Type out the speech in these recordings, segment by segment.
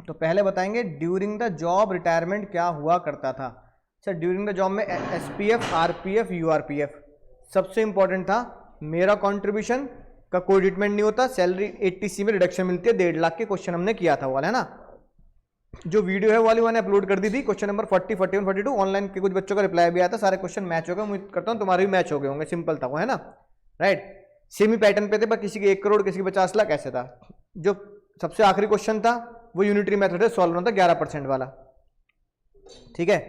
तो पहले बताएंगे ड्यूरिंग द जॉब रिटायरमेंट क्या हुआ करता था। सर ड्यूरिंग द जॉब में एसपीएफ, आरपीएफ, यूआरपीएफ सबसे इंपॉर्टेंट था। मेरा कंट्रीब्यूशन का कोई ट्रीटमेंट नहीं होता, सैलरी 80C में रिडक्शन मिलती है, 1.5 लाख के क्वेश्चन हमने किया था वाला, है ना। जो वीडियो है वाली मैंने अपलोड कर दी थी, क्वेश्चन नंबर 40, 41, 42 ऑनलाइन के कुछ बच्चों का रिप्लाई भी आया था, सारे क्वेश्चन मैच हो गए, उम्मीद करता हूँ तुम्हारे भी मैच हो गए होंगे, सिंपल था वो, है ना, राइट। सेम ही पैटर्न पे थे, पर किसी के 1 करोड़ किसी के 50 लाख ऐसे था। जो सबसे आखिरी क्वेश्चन था वो यूनिटरी मेथड से सॉल्व होना था 11% वाला, ठीक है।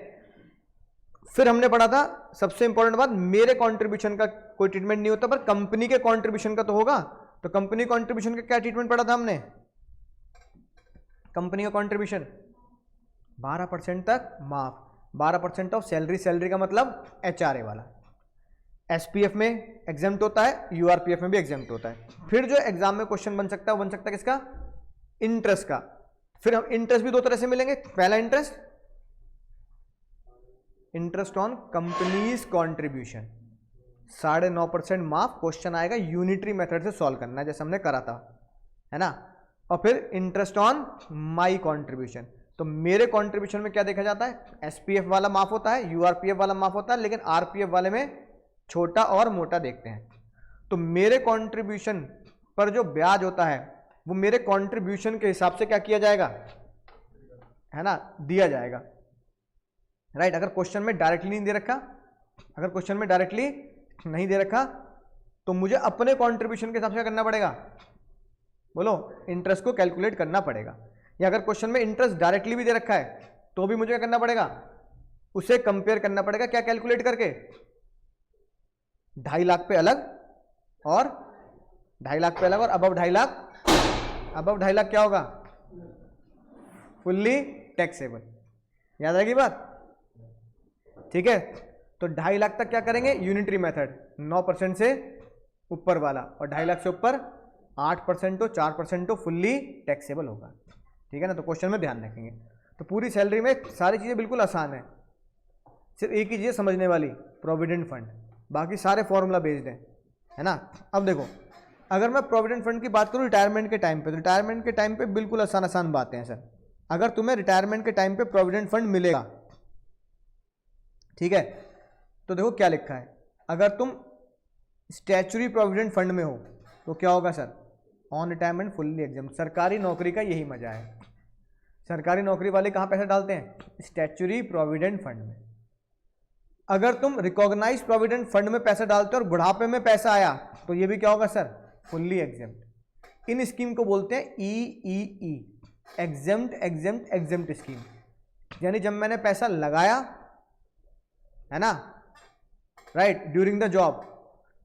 फिर हमने पढ़ा था सबसे इंपॉर्टेंट बात, मेरे कंट्रीब्यूशन का कोई ट्रीटमेंट नहीं होता, पर कंपनी के कंट्रीब्यूशन का तो होगा। तो कंपनी कंट्रीब्यूशन का क्या ट्रीटमेंट पढ़ा था हमने, कंपनी का कंट्रीब्यूशन 12% तक माफ, 12% ऑफ सैलरी, सैलरी का मतलब एचआरए वाला। एसपीएफ में एग्जाम्प्ट होता है, यूआरपीएफ में भी एग्जाम्प्ट होता है। फिर जो एग्जाम में क्वेश्चन बन सकता है वो बन सकता है किसका, इंटरेस्ट का। फिर हम इंटरेस्ट भी 2 तरह से मिलेंगे, पहला interest, interest on companies contribution 9.5% माफ, क्वेश्चन आएगा यूनिटरी मेथड से सॉल्व करना है जैसे हमने करा था, है ना। और फिर इंटरेस्ट ऑन माई कॉन्ट्रीब्यूशन, तो मेरे कॉन्ट्रीब्यूशन में क्या देखा जाता है, एसपीएफ वाला माफ होता है, यूआरपीएफ वाला माफ होता है, लेकिन आरपीएफ वाले में छोटा और मोटा देखते हैं। तो मेरे कॉन्ट्रीब्यूशन पर जो ब्याज होता है वो मेरे कॉन्ट्रीब्यूशन के हिसाब से क्या किया जाएगा, है ना, दिया जाएगा, राइट। अगर क्वेश्चन में डायरेक्टली नहीं दे रखा, अगर क्वेश्चन में डायरेक्टली नहीं दे रखा तो मुझे अपने कंट्रीब्यूशन के हिसाब से करना पड़ेगा, बोलो, इंटरेस्ट को कैलकुलेट करना पड़ेगा। या अगर क्वेश्चन में इंटरेस्ट डायरेक्टली भी दे रखा है तो भी मुझे क्या करना पड़ेगा, उसे कंपेयर करना पड़ेगा, क्या कैलकुलेट करके, 2.5 लाख पे अलग और 2.5 लाख पे अलग, और अबव 2.5 लाख, अबव 2.5 लाख क्या होगा, फुल्ली टैक्सेबल। याद आएगी बात, ठीक है। तो 2.5 लाख तक क्या करेंगे, यूनिटरी मेथड 9% से ऊपर वाला, और 2.5 लाख से ऊपर 8% हो, 4% हो, फुल्ली टैक्सेबल होगा, ठीक है ना। तो क्वेश्चन में ध्यान रखेंगे। तो पूरी सैलरी में सारी चीजें बिल्कुल आसान है, सिर्फ एक ही चीज समझने वाली, प्रोविडेंट फंड, बाकी सारे फॉर्मूला बेस्ड है ना। अब देखो, अगर मैं प्रोविडेंट फंड की बात करूं रिटायरमेंट के टाइम पे, तो रिटायरमेंट के टाइम पे बिल्कुल आसान आसान बातें हैं सर। अगर तुम्हें रिटायरमेंट के टाइम पे प्रोविडेंट फंड मिलेगा, ठीक है, तो देखो क्या लिखा है, अगर तुम स्टैच्यूटरी प्रोविडेंट फंड में हो तो क्या होगा sir, on retirement fully exempt. सरकारी नौकरी का यही मजा है, सरकारी नौकरी वाले कहाँ पैसा डालते हैं, स्टैच्यूटरी प्रोविडेंट फंड में। अगर तुम रिकॉग्नाइज प्रोविडेंट फंड में पैसा डालते हो और बुढ़ापे में पैसा आया तो ये भी क्या होगा सर, फुल्ली एग्जेम्प्ट। इन स्कीम को बोलते हैं EEE, exempt exempt exempt scheme. यानी जब मैंने पैसा लगाया, है ना, राइट, ड्यूरिंग द जॉब,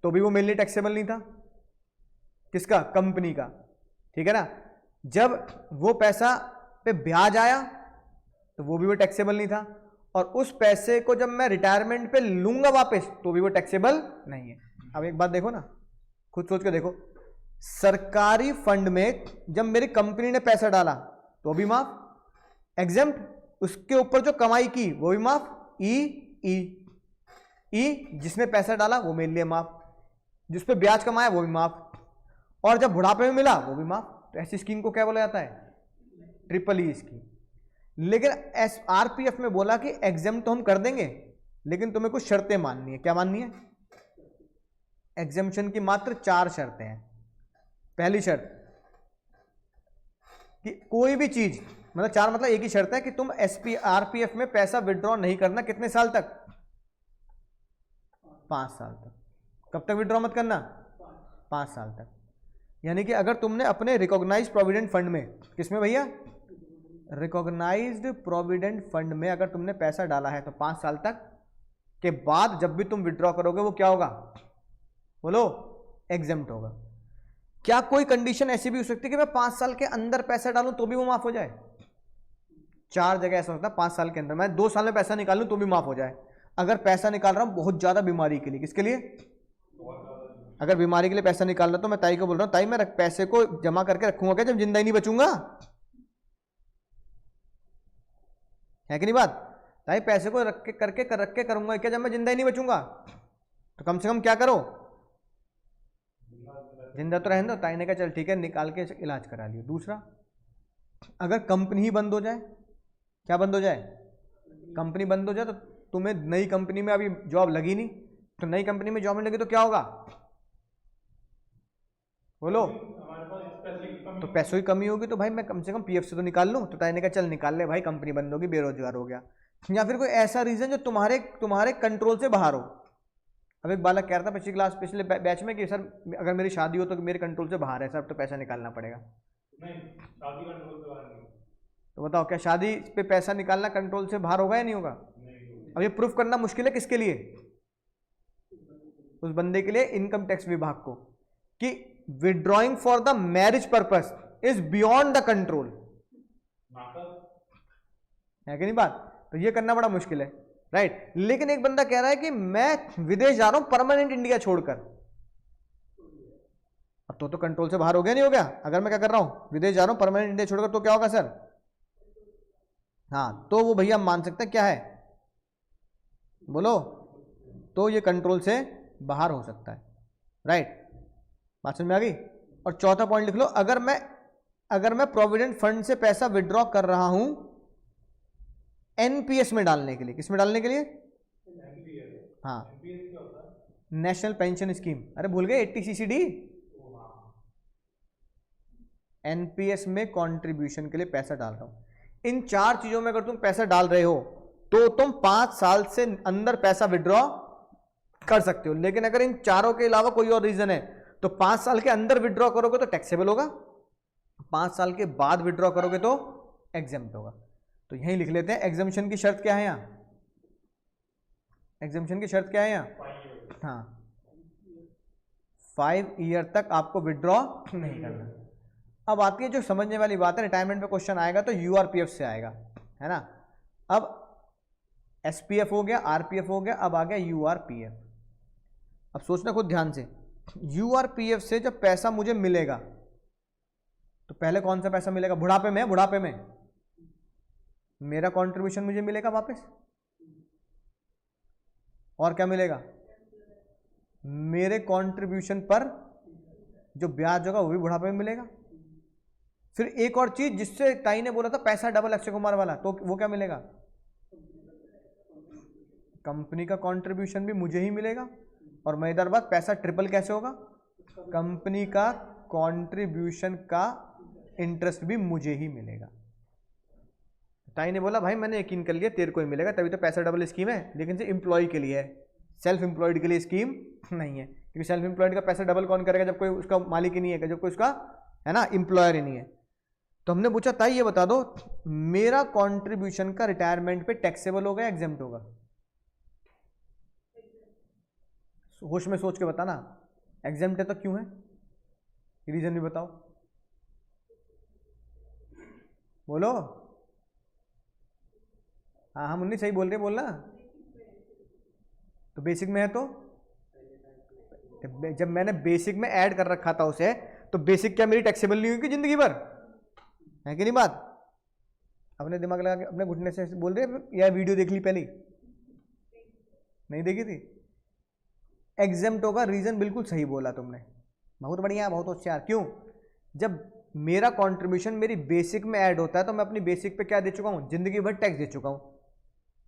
तो भी वो मेरे लिए टैक्सेबल नहीं था, किसका, कंपनी का, ठीक है ना। जब वो पैसा पे ब्याज आया तो वो भी वो टैक्सेबल नहीं था, और उस पैसे को जब मैं रिटायरमेंट पे लूंगा वापस तो भी वो टैक्सेबल नहीं है। अब एक बात देखो ना, खुद सोच के देखो, सरकारी फंड में जब मेरी कंपनी ने पैसा डाला तो भी माफ, एग्जेम्प्ट, उसके ऊपर जो कमाई की वो भी माफ, ई जिसने पैसा डाला वो मेरे लिए माफ, जिस पे ब्याज कमाया वो भी माफ, और जब बुढ़ापे में मिला वो भी माफ। तो ऐसी स्कीम को क्या बोला जाता है, ट्रिपल ई स्कीम। लेकिन आरपीएफ में बोला कि एग्जाम तो हम कर देंगे, लेकिन तुम्हें कुछ शर्तें माननी है। क्या माननी है, एग्जामिशन की मात्र 4 शर्तें हैं। पहली शर्त कि कोई भी चीज, मतलब 4 मतलब एक ही शर्त है कि तुम आरपीएफ में पैसा विड्रॉ नहीं करना, कितने साल तक, 5 साल तक। कब तक विड्रॉ मत करना, 5 साल तक। यानी कि अगर तुमने अपने रिकॉग्नाइज्ड प्रोविडेंट फंड में, किसमें भैया, रिकॉग्नाइज्ड प्रोविडेंट फंड में अगर तुमने पैसा डाला है तो 5 साल तक के बाद जब भी तुम विड्रॉ करोगे वो क्या होगा, बोलो, एग्जेम्प्ट होगा। क्या कोई कंडीशन ऐसी भी हो सकती है कि मैं 5 साल के अंदर पैसा डालूं तो भी वो माफ हो जाए? 4 जगह ऐसा होता है, 5 साल के अंदर मैं 2 साल में पैसा निकालूं तो भी माफ हो जाए। अगर पैसा निकाल रहा हूं बहुत ज्यादा बीमारी के लिए, किसके लिए, अगर बीमारी के लिए पैसा निकाल रहा तो मैं ताई को बोल रहा हूं, ताई मैं पैसे को जमा करके रखूंगा क्या जब जिंदा ही नहीं बचूंगा, है कि नहीं बात, ताई पैसे को रख के करूंगा क्या जब मैं जिंदा ही नहीं बचूंगा। तो कम से कम क्या करो, जिंदा तो रहने दो। ताई ने कहा चल ठीक है, निकाल के इलाज करा लियो। दूसरा, अगर कंपनी ही बंद हो जाए, क्या बंद हो जाए, कंपनी बंद हो जाए, तो तुम्हें नई कंपनी में अभी जॉब लगी नहीं, तो नई कंपनी में जॉब नहीं लगी तो क्या होगा, बोलो, तो पैसों की कमी होगी, तो भाई मैं कम से कम पीएफ से तो निकाल लूं। तो ताई ने कहा चल निकाल ले भाई, कंपनी बंद होगी, बेरोजगार हो गया। या फिर कोई ऐसा रीजन जो तुम्हारे कंट्रोल से बाहर हो। अब एक बालक कह रहा था पिछले बैच में कि सर अगर मेरी शादी हो तो मेरे कंट्रोल से बाहर है सर, तो पैसा निकालना पड़ेगा। नहीं, शादी कंट्रोल से बाहर नहीं। तो बताओ क्या शादी पे पैसा निकालना कंट्रोल से बाहर होगा या नहीं होगा? अब ये प्रूफ करना मुश्किल है किसके लिए, उस बंदे के लिए इनकम टैक्स विभाग को, कि withdrawing for the marriage purpose is beyond the control, है कि नहीं बात? तो ये करना बड़ा मुश्किल है, राइट। लेकिन एक बंदा कह रहा है कि मैं विदेश जा रहा हूं परमानेंट इंडिया छोड़कर, अब तो कंट्रोल से बाहर हो गया नहीं हो गया? अगर मैं क्या कर रहा हूं, विदेश जा रहा हूं परमानेंट इंडिया छोड़कर, तो क्या होगा सर? हाँ, तो वो भैया मान सकते हैं क्या है, बोलो, तो ये कंट्रोल से बाहर हो सकता है, राइट। बात समझ में आ गई? और चौथा पॉइंट लिख लो, अगर मैं प्रोविडेंट फंड से पैसा विड्रॉ कर रहा हूं एनपीएस में डालने के लिए, किस में डालने के लिए? हाँ, नेशनल पेंशन स्कीम, अरे भूल गए 80CCD, एनपीएस में कंट्रीब्यूशन के लिए पैसा डाल रहा हूं। इन 4 चीजों में अगर तुम पैसा डाल रहे हो तो तुम 5 साल से अंदर पैसा विड्रॉ कर सकते हो। लेकिन अगर इन चारों के अलावा कोई और रीजन है तो 5 साल के अंदर विड्रॉ करोगे तो टैक्सेबल होगा, 5 साल के बाद विड्रॉ करोगे तो एग्जेम्प्ट होगा। तो यही लिख लेते हैं, एग्जम्पशन की शर्त क्या है यहाँ, एग्जम्पशन की शर्त क्या है यहाँ? हाँ, 5 ईयर तक आपको विड्रॉ नहीं करना। अब आती है जो समझने वाली बात है, रिटायरमेंट पे क्वेश्चन आएगा तो यूआरपीएफ से आएगा, है ना। अब एसपीएफ हो गया, आरपीएफ हो गया, अब आ गया यूआरपीएफ। अब सोचना खुद ध्यान से, यूआरपीएफ से जब पैसा मुझे मिलेगा तो पहले कौन सा पैसा मिलेगा? बुढ़ापे में, बुढ़ापे में मेरा कंट्रीब्यूशन मुझे मिलेगा वापस, और क्या मिलेगा? मेरे कंट्रीब्यूशन पर जो ब्याज होगा वो भी बुढ़ापे में मिलेगा। फिर एक और चीज जिससे ताई ने बोला था पैसा डबल अक्षय कुमार वाला, तो वो क्या मिलेगा? कंपनी का कंट्रीब्यूशन भी मुझे ही मिलेगा। और मजेदार बात, पैसा ट्रिपल कैसे होगा? कंपनी का कंट्रीब्यूशन का इंटरेस्ट भी मुझे ही मिलेगा। ताई ने बोला भाई मैंने यकीन कर लिया तेरे को ही मिलेगा, तभी तो पैसा डबल स्कीम है, लेकिन से एम्प्लॉय के लिए है, सेल्फ एम्प्लॉयड के लिए स्कीम नहीं है। क्योंकि सेल्फ एम्प्लॉयड का पैसा डबल कौन करेगा जब कोई उसका मालिक ही नहीं है, जब कोई उसका है ना एम्प्लॉयर ही नहीं है। तो हमने पूछा ताई ये बता दो मेरा कंट्रीब्यूशन का रिटायरमेंट पे टैक्सेबल होगा या एग्जेम्प्ट होगा? होश में सोच के बताना, एग्जेम्प्ट है तो क्यों है, रीजन भी बताओ, बोलो। हाँ हाँ मुन्नी सही बोल रहे, बोलना। तो बेसिक में है तो जब मैंने बेसिक में ऐड कर रखा था उसे, तो बेसिक क्या मेरी टैक्सेबल नहीं हुई जिंदगी भर, है कि नहीं बात? अपने दिमाग लगा के अपने घुटने से बोल रहे या वीडियो देख ली पहले, नहीं देखी थी? एग्जेम्प्ट होगा, रीजन बिल्कुल सही बोला तुमने, बहुत बढ़िया, बहुत होशियार। क्यों? जब मेरा कंट्रीब्यूशन मेरी बेसिक में ऐड होता है तो मैं अपनी बेसिक पे क्या दे चुका हूं? जिंदगी भर टैक्स दे चुका हूं।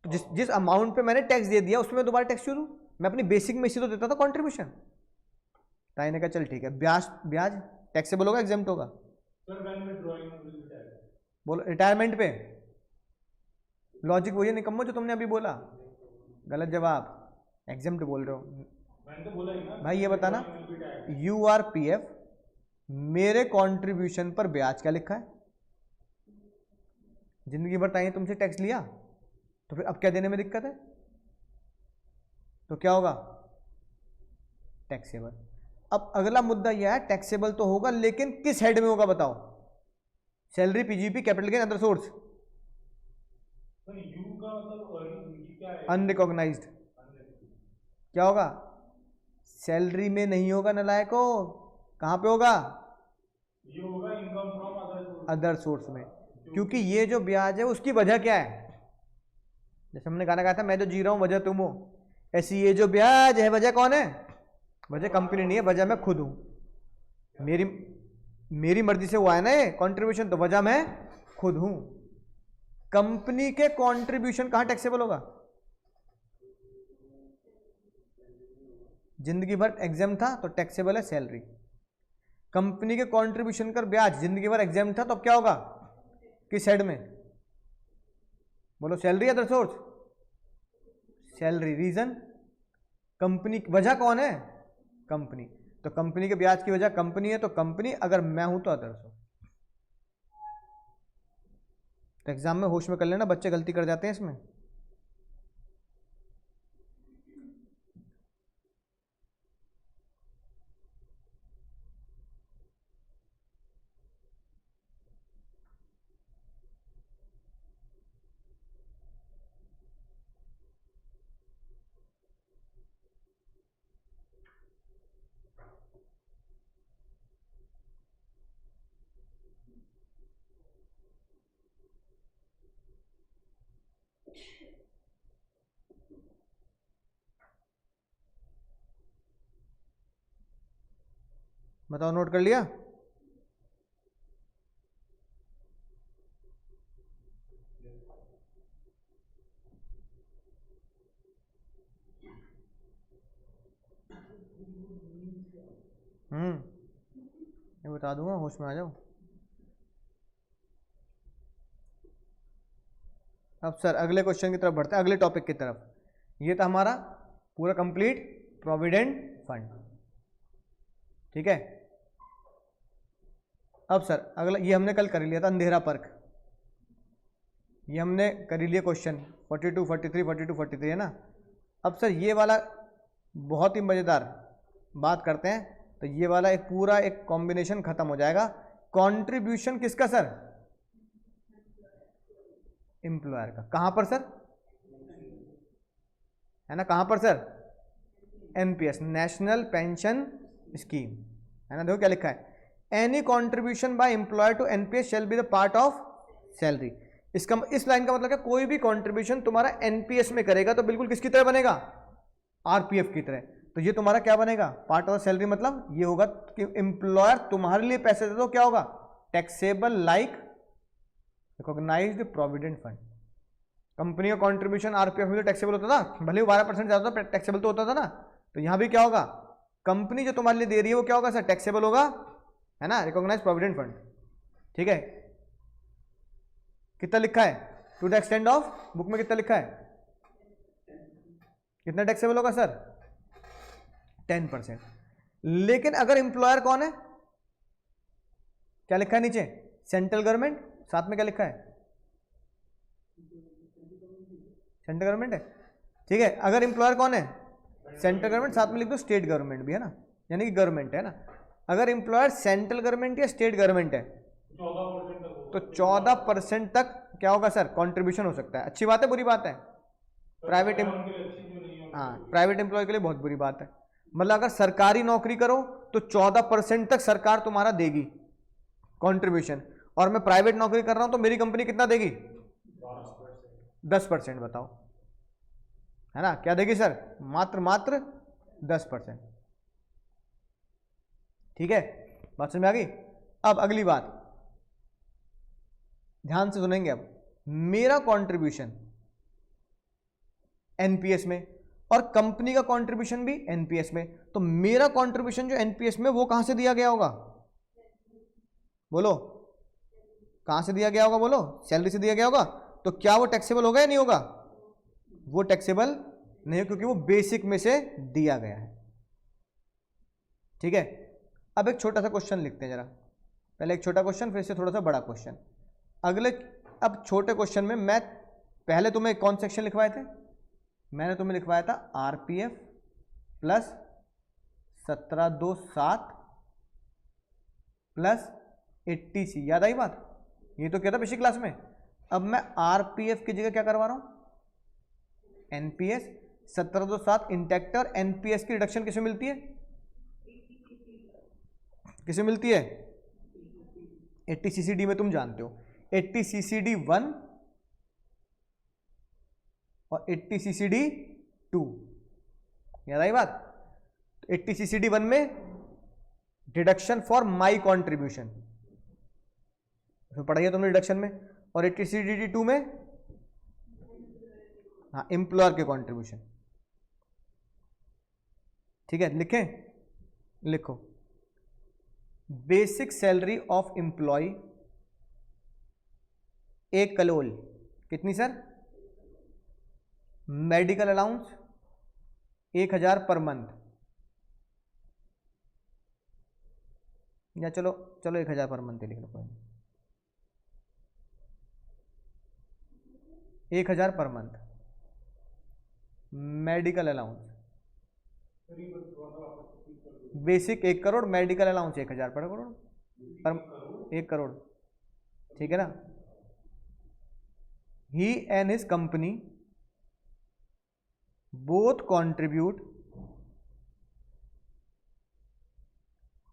तो जिस अमाउंट पे मैंने टैक्स दे दिया उसमें दोबारा टैक्स क्यों दूं? मैं अपनी बेसिक में इसी तो देता था कंट्रीब्यूशन। ताई ने कहा चल ठीक है, ब्याज टैक्सेबल होगा एग्जेम्प्ट होगा? बोलो रिटायरमेंट पे। लॉजिक वही निकम्मो जो तुमने अभी बोला, गलत जवाब, एग्जेम्प्ट बोल रहे हो। मैंने तो बोला ही ना भाई, ये बताना यूआरपीएफ मेरे कंट्रीब्यूशन पर ब्याज क्या लिखा है? जिंदगी भर ताई तुमसे टैक्स लिया, तो फिर अब क्या देने में दिक्कत है? तो क्या होगा? टैक्सेबल। अब अगला मुद्दा यह है, टैक्सेबल तो होगा लेकिन किस हेड में होगा बताओ? Salary, PGP, capital gain, other source. Unrecognised क्या होगा? सैलरी में नहीं होगा नलायको, कहां पे होगा? ये होगा इनकम फ्रॉम अदर सोर्स में। क्योंकि ये जो ब्याज है उसकी वजह क्या है? जैसे हमने गाना गाया था, मैं जो जी रहा हूं वजह तुम हो, ऐसी ये जो ब्याज है वजह कौन है? वजह कंपनी नहीं है, वजह मैं खुद हूं। मेरी मर्जी से हुआ है ना ये कंट्रीब्यूशन, तो वजह मैं खुद हूं। कंपनी के कंट्रीब्यूशन कहां टैक्सेबल होगा? जिंदगी भर एग्जाम था तो टैक्सेबल है सैलरी। कंपनी के कंट्रीब्यूशन कर ब्याज जिंदगी भर एग्जाम था तो अब क्या होगा? किस हेड में? बोलो, सैलरी या other source? Salary. Reason? Company. वजह कौन है? कंपनी। तो कंपनी के ब्याज की वजह कंपनी है, तो कंपनी, अगर मैं हूं तो अदर सोर्स। तो एग्जाम में होश में कर लेना, बच्चे गलती कर जाते हैं इसमें। बताओ, नोट कर लिया? मैं बता दूंगा, होश में आ जाओ। अब सर अगले क्वेश्चन की तरफ बढ़ते हैं, अगले टॉपिक की तरफ। ये था हमारा पूरा कंप्लीट प्रोविडेंट फंड, ठीक है। अब सर अगला, ये हमने कल कर लिया था अंधेरा पर्क, ये हमने कर लिया क्वेश्चन 42, 43, 42, 43 है ना। अब सर ये वाला बहुत ही मज़ेदार बात करते हैं, तो ये वाला एक पूरा एक कॉम्बिनेशन खत्म हो जाएगा। कंट्रीब्यूशन किसका सर? एम्प्लॉयर का। कहां पर सर? है ना, कहां पर sir? NPS, national pension scheme, है ना। देखो क्या लिखा है, any contribution by employer to NPS shall be the part of salary. इसका, इस लाइन का मतलब क्या? कोई भी कॉन्ट्रीब्यूशन तुम्हारा एनपीएस में करेगा तो बिल्कुल किसकी तरह बनेगा? आरपीएफ की तरह। तो ये तुम्हारा क्या बनेगा? Part of salary. मतलब ये होगा कि एम्प्लॉयर तुम्हारे लिए पैसे दे दो, क्या होगा? Taxable like recognised provident fund. Company का कॉन्ट्रीब्यूशन आरपीएफ में टैक्सेबल होता था, भले ही 12% ज्यादा था, टैक्सेबल तो होता था ना। तो यहां भी क्या होगा? कंपनी जो तुम्हारे लिए दे रही है वो क्या होगा सर? टैक्सेबल होगा, है ना, रिकॉग्नाइज प्रोविडेंट फंड, ठीक है। कितना लिखा है? To the extend of, book में कितना लिखा है? कितना टैक्सेबल होगा सर? 10%। लेकिन अगर एम्प्लॉयर कौन है? क्या लिखा है नीचे? Central government. साथ में क्या लिखा है? सेंट्रल गवर्नमेंट है, ठीक है। अगर एम्प्लॉयर कौन है? Central government. साथ में लिख दो स्टेट गवर्नमेंट भी, है ना, यानी कि गवर्नमेंट है ना। अगर एम्प्लॉयर सेंट्रल गवर्नमेंट या स्टेट गवर्नमेंट है तो 14% तक क्या होगा सर? कंट्रीब्यूशन हो सकता है। अच्छी बात है, बुरी बात है? प्राइवेट, हाँ, प्राइवेट एम्प्लॉय के लिए बहुत बुरी बात है। मतलब अगर सरकारी नौकरी करो तो 14% तक सरकार तुम्हारा देगी कंट्रीब्यूशन, और मैं प्राइवेट नौकरी कर रहा हूं तो मेरी कंपनी कितना देगी? 10%। बताओ, है ना, क्या देगी सर? मात्र 10%, ठीक है। बात समझ में आ गई? अब अगली बात ध्यान से सुनेंगे। अब मेरा कंट्रीब्यूशन एनपीएस में और कंपनी का कंट्रीब्यूशन भी एनपीएस में, तो मेरा कंट्रीब्यूशन जो एनपीएस में वो कहां से दिया गया होगा? बोलो, कहां से दिया गया होगा? बोलो, सैलरी से दिया गया होगा। तो क्या वो टैक्सेबल होगा या नहीं होगा? वो टैक्सेबल नहीं है, क्योंकि वो बेसिक में से दिया गया है, ठीक है। अब एक छोटा सा क्वेश्चन लिखते हैं जरा, पहले एक छोटा क्वेश्चन, फिर से थोड़ा सा बड़ा क्वेश्चन। अगले, अब छोटे क्वेश्चन में मैं पहले तुम्हें कौन सेक्शन लिखवाए थे? मैंने तुम्हें लिखवाया था आरपीएफ प्लस 1727 प्लस 80C, याद आई बात? ये तो क्या था पिछली क्लास में। अब मैं आरपीएफ की जगह क्या करवा रहा हूं? एनपीएस। 1727 इंटैक्ट, और एनपीएस की रिडक्शन किसमें मिलती है? किसमें मिलती है? 80CCD में, तुम जानते हो 80CCD 1 और 80CCD 2, याद आई बात? 80CCD 1 में डिडक्शन फॉर माई कॉन्ट्रीब्यूशन, उसमें पढ़ाई है तुमने डिडक्शन में। और 80CDD2 में हाँ एम्प्लॉयर के कंट्रीब्यूशन। ठीक है, लिखें, लिखो बेसिक सैलरी ऑफ एम्प्लॉय 1 कलोल कितनी sir? Medical allowance 1000 per month, या चलो 1000 पर मंथ लिख लो, कोई नहीं, 1000 per month medical allowance. Basic 1 crore, medical allowance 1000 per crore per 1 crore. ठीक है ना। He and his company both contribute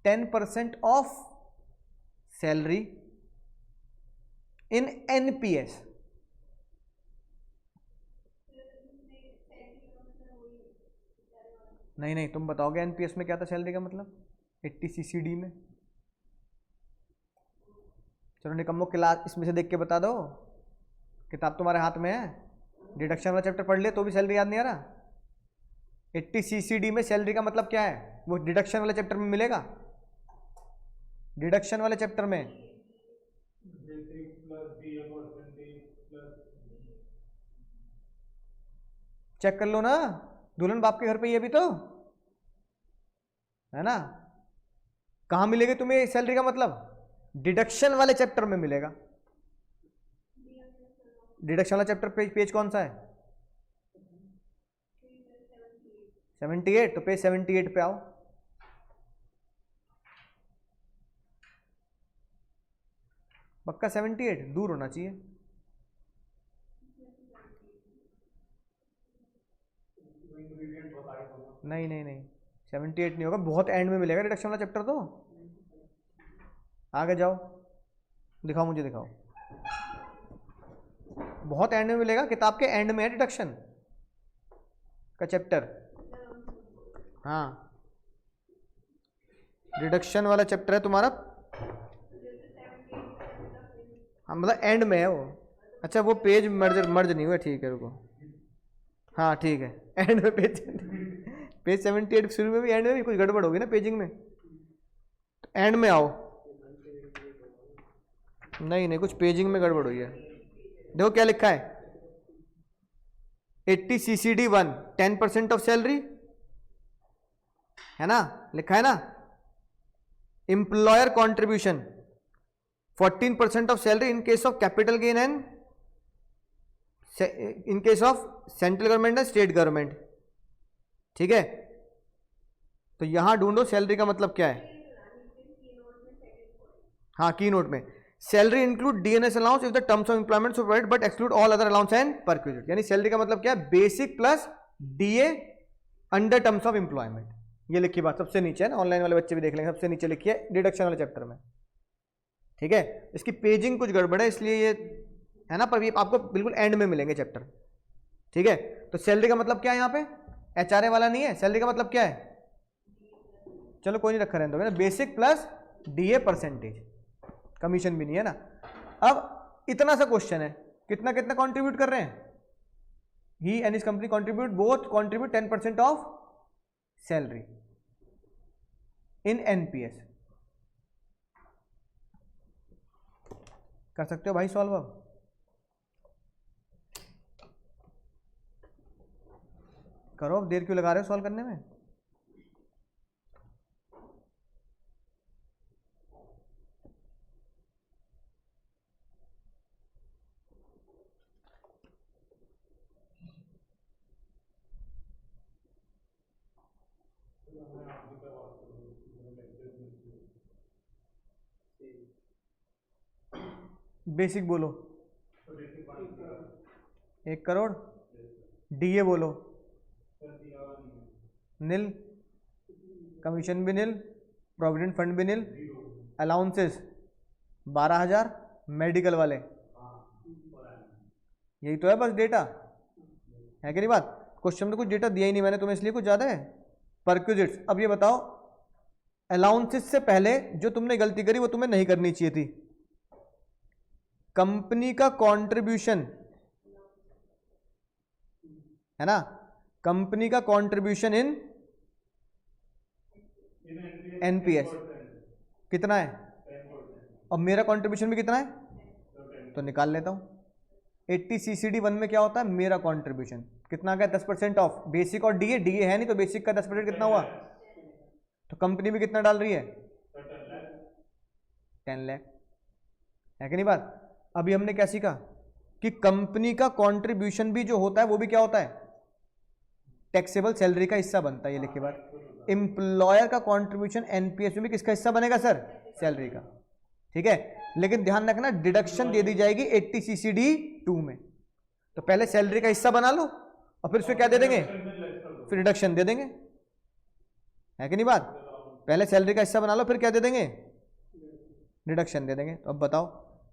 10% of salary in NPS. नहीं तुम बताओगे एनपीएस में क्या था सैलरी का मतलब? 80CCD में। चलो निकम्मो क्लास इसमें से देख के बता दो, किताब तुम्हारे हाथ में है, डिडक्शन वाला चैप्टर पढ़ लिया तो भी सैलरी याद नहीं आ रहा। 80CCD में सैलरी का मतलब क्या है वो डिडक्शन वाले चैप्टर में मिलेगा। डिडक्शन वाले चैप्टर में चेक कर लो ना, दुल्हन बाप के घर पे ही अभी तो है ना। कहां मिलेगी तुम्हें सैलरी का मतलब? डिडक्शन वाले चैप्टर में मिलेगा। डिडक्शन वाला चैप्टर पेज कौन सा है? 78। तो पेज 78 पे आओ। पक्का 78 दूर होना चाहिए। नहीं 78 नहीं होगा, बहुत एंड में मिलेगा डिडक्शन वाला चैप्टर। तो आगे जाओ, दिखाओ मुझे, दिखाओ। बहुत एंड में मिलेगा, किताब के एंड में है डिडक्शन का चैप्टर। हाँ डिडक्शन वाला चैप्टर है तुम्हारा, हाँ मतलब एंड में है वो। अच्छा वो पेज मर्ज नहीं हुआ, ठीक है रुको, हाँ ठीक है एंड में पेज 78 शुरू में भी एंड में भी कुछ गड़बड़ होगी ना पेजिंग में, तो एंड में आओ। नहीं कुछ पेजिंग में गड़बड़ हुई है। देखो क्या लिखा है, 80CCD1 10% ऑफ सैलरी है ना, लिखा है ना। Employer contribution 14% of salary in case of capital gain and in case of central government and state government. ठीक है, तो यहां ढूंढो सैलरी का मतलब क्या है। हाँ की नोट में, salary include DNS allowance if the terms of employment so provide but exclude all other allowance and perquisite. यानी सैलरी का मतलब क्या है? Basic plus DA under terms of employment. ये लिखी बात सबसे नीचे है ना, ऑनलाइन वाले बच्चे भी देख लेंगे, सबसे नीचे लिखी है डिडक्शन वाले चैप्टर में। ठीक है, इसकी पेजिंग कुछ गड़बड़ है इसलिए ये है ना, पर ये आपको बिल्कुल एंड में मिलेंगे चैप्टर। ठीक है, तो सैलरी का मतलब क्या है यहाँ पे? एचआरए वाला नहीं है। सैलरी का मतलब क्या है? चलो कोई नहीं, रखा रहने दो ना, basic plus DA percentage, commission भी नहीं है ना। अब इतना सा क्वेश्चन है, कितना कितना कंट्रीब्यूट कर रहे हैं? He and his company contribute both contribute 10% of salary in NPS. कर सकते हो भाई सॉल्व। अब करो, अब देर क्यों लगा रहे हो सॉल्व करने में? बेसिक बोलो 1 करोड़, डीए बोलो नील, कमीशन भी नील, प्रोविडेंट फंड भी नील, अलाउंसेस 12,000, मेडिकल वाले, यही तो है बस डेटा, है कि नहीं बात? क्वेश्चन में कुछ डेटा दिया ही नहीं मैंने तुम्हें, इसलिए कुछ ज़्यादा है। परक्विजिट्स, अब ये बताओ अलाउंसेस से पहले जो तुमने गलती करी वो तुम्हें नहीं करनी चाहिए थी। कंपनी का कंट्रीब्यूशन है ना, कंपनी का कंट्रीब्यूशन इन एनपीएस कितना है, और मेरा कंट्रीब्यूशन भी कितना है, तो निकाल लेता हूं। 80 CCD 1 में क्या होता है, मेरा कंट्रीब्यूशन कितना गया, 10% ऑफ बेसिक, और डीए डीए है नहीं तो बेसिक का 10% कितना हुआ, तो कंपनी भी कितना डाल रही है, 10 लाख, है कि नहीं बात। अभी हमने क्या सीखा कि कंपनी का कंट्रीब्यूशन भी जो होता है वो भी क्या होता है, टैक्सेबल सैलरी का हिस्सा बनता है। ये लिखिए बात, एम्प्लॉयर का कंट्रीब्यूशन एनपीएस में भी किसका हिस्सा बनेगा सर, सैलरी का, ठीक है। लेकिन ध्यान रखना डिडक्शन दे दी जाएगी 80 CCD 2 में, तो पहले सैलरी का हिस्सा बना लो और फिर उसको क्या दे देंगे, फिर डिडक्शन दे देंगे, है कि नहीं बात। पहले सैलरी का हिस्सा बना लो फिर क्या दे देंगे, डिडक्शन दे देंगे। तो अब बताओ,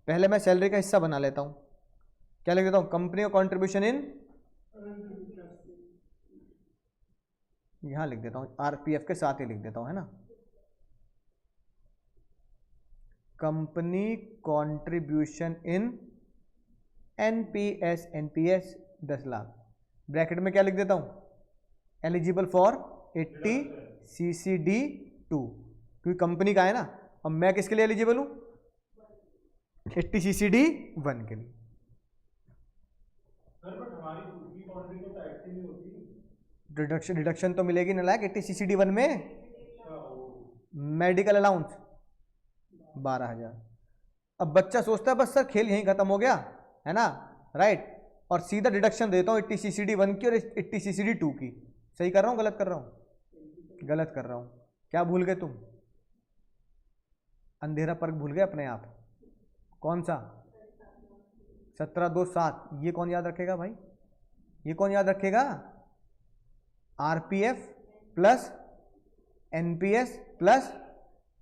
पहले मैं सैलरी का हिस्सा बना लेता हूं, क्या लिख देता हूं, कंपनी का कंट्रीब्यूशन इन, यहां लिख देता हूं आरपीएफ के साथ ही लिख देता हूं, है ना, company contribution in NPS, NPS 10 lakh, bracket में क्या लिख देता हूं, एलिजिबल फॉर 80 CCD 2, क्योंकि कंपनी का है ना, अब मैं किसके लिए एलिजिबल हूं, 80 CCD 1 के लिए। डिडक्शन तो मिलेगी ना लायक 80 CCD 1 में, मेडिकल अलाउंस 12,000। अब बच्चा सोचता है बस सर खेल यहीं खत्म हो गया, है ना, राइट, और सीधा डिडक्शन देता हूँ 80 CCD 1 की और 80 CCD 2 की। सही कर रहा हूँ, गलत कर रहा हूँ, गलत कर रहा हूँ। क्या भूल गए तुम, अंधेरा पर्क भूल गए अपने आप, कौन सा, 1727, ये कौन याद रखेगा भाई, ये कौन याद रखेगा, RPF plus NPS plus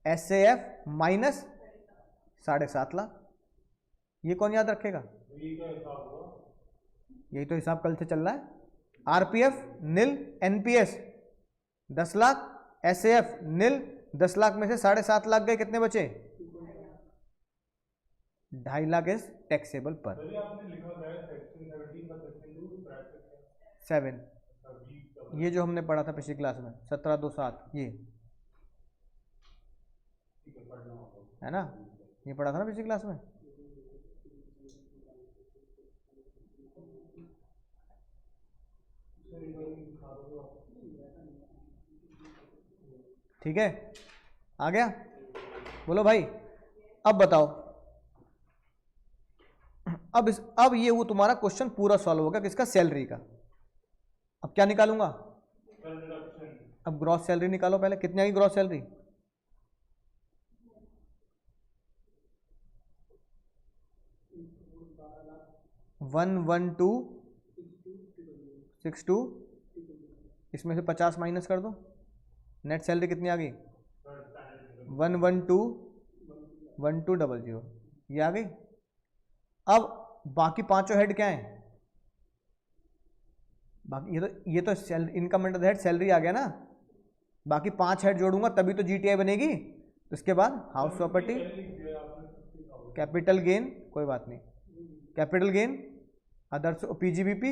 SAF minus 7.5 lakh, ये कौन याद रखेगा, यही तो हिसाब कल से चल रहा है। आरपीएफ नील, एनपीएस 10 लाख, एसएएफ नील, 10 लाख में से 7.5 लाख गए, कितने बचे, 2.5 लाख इज टैक्सेबल पर 7, ये जो हमने पढ़ा था पिछली क्लास में 1727, ये है ना, ये पढ़ा था ना पिछली क्लास में। ठीक है, आ गया, बोलो भाई। अब बताओ, अब ये वो तुम्हारा क्वेश्चन पूरा सॉल्व होगा किसका, सैलरी का। अब क्या निकालूंगा, अब ग्रॉस सैलरी निकालो पहले, कितनी आएगी ग्रॉस सैलरी, 11262, इसमें से 50 माइनस कर दो, नेट सैलरी कितनी आ गई, 112,1200, ये आ गई। अब बाकी पांचों हेड क्या हैं, बाकी ये तो income under the head salary आ गया ना, बाकी 5 हेड जोड़ूंगा तभी तो जीटीआई बनेगी। तो उसके बाद हाउस प्रॉपर्टी, कैपिटल गेन, कोई बात नहीं, capital gain, other PGBP,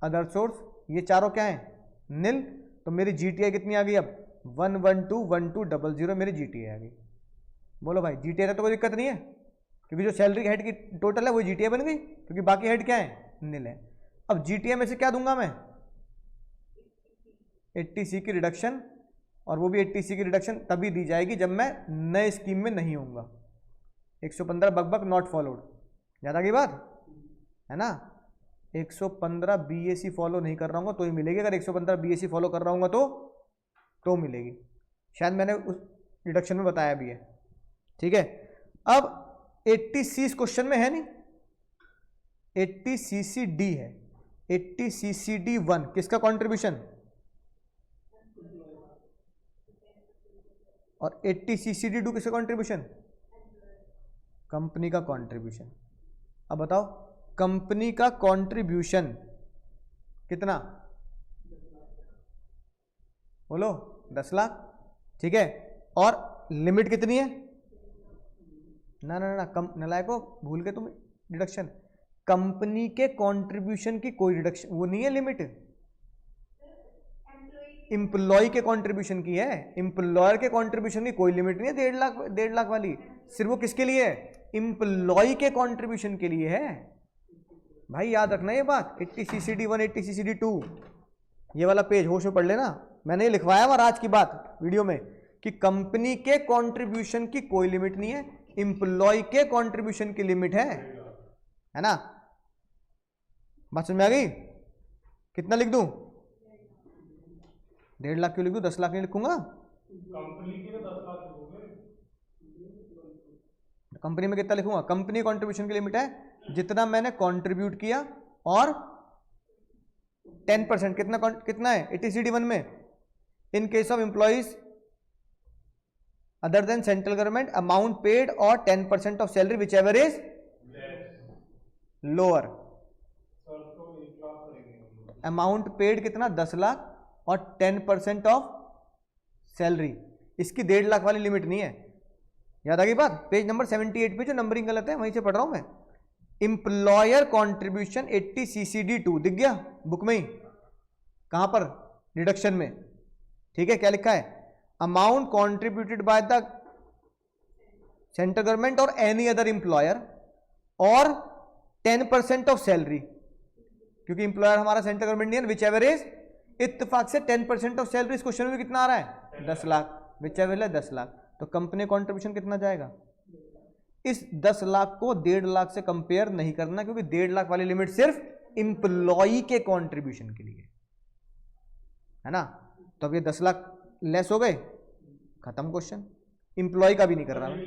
other source, ये चारों क्या हैं, नील। तो मेरी जीटीआई कितनी आ गई अब, 112,1200 मेरी जीटीआई आ गई। बोलो भाई, जीटीआई का तो कोई दिक्कत नहीं है, क्योंकि जो सैलरी हेड की टोटल है वो जीटीआई बन गई, क्योंकि बाकी हेड क्या है, नील है। अब जीटीआई में से क्या दूंगा मैं, 80C की रिडक्शन, और वो भी 80C की रिडक्शन तभी दी जाएगी जब मैं नए स्कीम में नहीं होऊंगा। 115 बक नॉट फॉलोड, याद आ गई बात, है ना। 115 बीएसी फॉलो नहीं कर रहा हूँ तो ही मिलेगी, अगर 115 बीएसी फॉलो कर रहा हूँ तो मिलेगी, शायद मैंने उस रिडक्शन में बताया भी है, ठीक है। अब 80C इस क्वेश्चन में है नहीं, 80CCD है, 80CCD 1 किसका कंट्रीब्यूशन, और 80CCD 2 किसका कंट्रीब्यूशन, कंपनी का कंट्रीब्यूशन। अब बताओ, कंपनी का कंट्रीब्यूशन कितना, बोलो 10 लाख, ठीक है। और लिमिट कितनी है, ना ना ना, कम नलायको, भूल गए तुम डिडक्शन। कंपनी के कंट्रीब्यूशन की कोई डिडक्शन वो नहीं है लिमिट, एम्प्लॉय के कंट्रीब्यूशन की है। एम्प्लॉयर के कंट्रीब्यूशन की कोई लिमिट नहीं है 1.5 लाख वाली, सिर्फ वो किसके लिए है, एम्प्लॉय के कंट्रीब्यूशन के लिए है। भाई याद रखना ये बात, 80 CCD 1 80 CCD 2 ये वाला पेज होश में पढ़ लेना, मैंने ये लिखवाया हुआ आज की बात वीडियो में कि कंपनी के कंट्रीब्यूशन की कोई लिमिट नहीं है, एम्प्लॉय के कंट्रीब्यूशन की लिमिट है ना। बात समझ में आ गई? कितना लिख दूं? 1.5 लाख क्यों लिख दूं? 10 लाख नहीं लिखूंगा। कंपनी के 10 लाख लिखोगे, कंपनी में कितना लिखूंगा? कंपनी कंट्रीब्यूशन की लिमिट है जितना मैंने कंट्रीब्यूट किया और 10%। कितना है 80 CCD 1 में? इन case of employees other than central government amount paid और 10% of salary which ever is lower. Amount paid कितना? 10 लाख और 10% ऑफ सैलरी, इसकी 1.5 लाख वाली लिमिट नहीं है। याद आ गई बात? पेज नंबर 78 पे जो नंबरिंग गलत है वहीं से पढ़ रहा हूं मैं। एम्प्लॉयर कॉन्ट्रीब्यूशन 80 CCD 2 दिख गया बुक में ही, कहां पर? डिडक्शन में। ठीक है, क्या लिखा है? Amount contributed by the central government और एनी अदर एम्प्लॉयर और 10% ऑफ सैलरी, क्योंकि एम्प्लॉयर हमारा सेंट्रल गवर्नमेंट नहीं है, विच एवर इज, इत्तेफाक से 10% ऑफ सैलरी। इस क्वेश्चन में कितना आ रहा है? 10 लाख, विच एवर है 10 लाख। तो कंपनी कॉन्ट्रीब्यूशन कितना जाएगा? इस 10 लाख को 1.5 लाख से कंपेयर नहीं करना, क्योंकि 1.5 लाख वाली लिमिट सिर्फ एम्प्लॉय के कंट्रीब्यूशन के लिए है ना। तो अब ये 10 लाख लेस हो गए, खत्म क्वेश्चन। एम्प्लॉय का भी नहीं कर रहा मैं,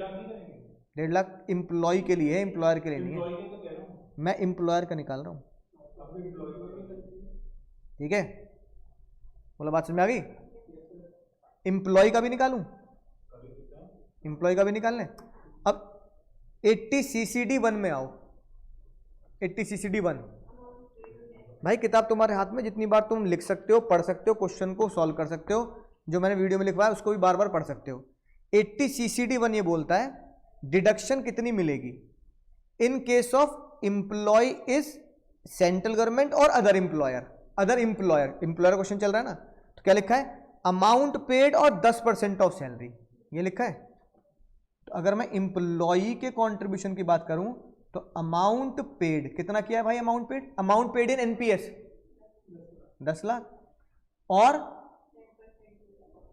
1.5 लाख एम्प्लॉय के लिए है, एम्प्लॉयर के लिए नहीं है। मैं एम्प्लॉयर का निकाल रहा हूं, ठीक है? बोला बात समझ में आ गई? एम्प्लॉय का भी निकालूं, एम्प्लॉय का भी निकाल लें। अब 80 CCD 1 में आओ, 80 CCD 1। भाई किताब तुम्हारे हाथ में, जितनी बार तुम लिख सकते हो, पढ़ सकते हो, क्वेश्चन को सॉल्व कर सकते हो, जो मैंने वीडियो में लिखवाया उसको भी बार बार पढ़ सकते हो। 80 CCD 1 ये बोलता है डिडक्शन कितनी मिलेगी in case of employ is central government और other employer. Other employer, employer question चल रहा है ना, तो क्या लिखा है? अमाउंट पेड और 10% ऑफ सैलरी, ये लिखा है। तो अगर मैं एम्प्लॉई के कंट्रीब्यूशन की बात करूं तो अमाउंट पेड कितना किया है भाई? Amount paid in NPS 10 lakh और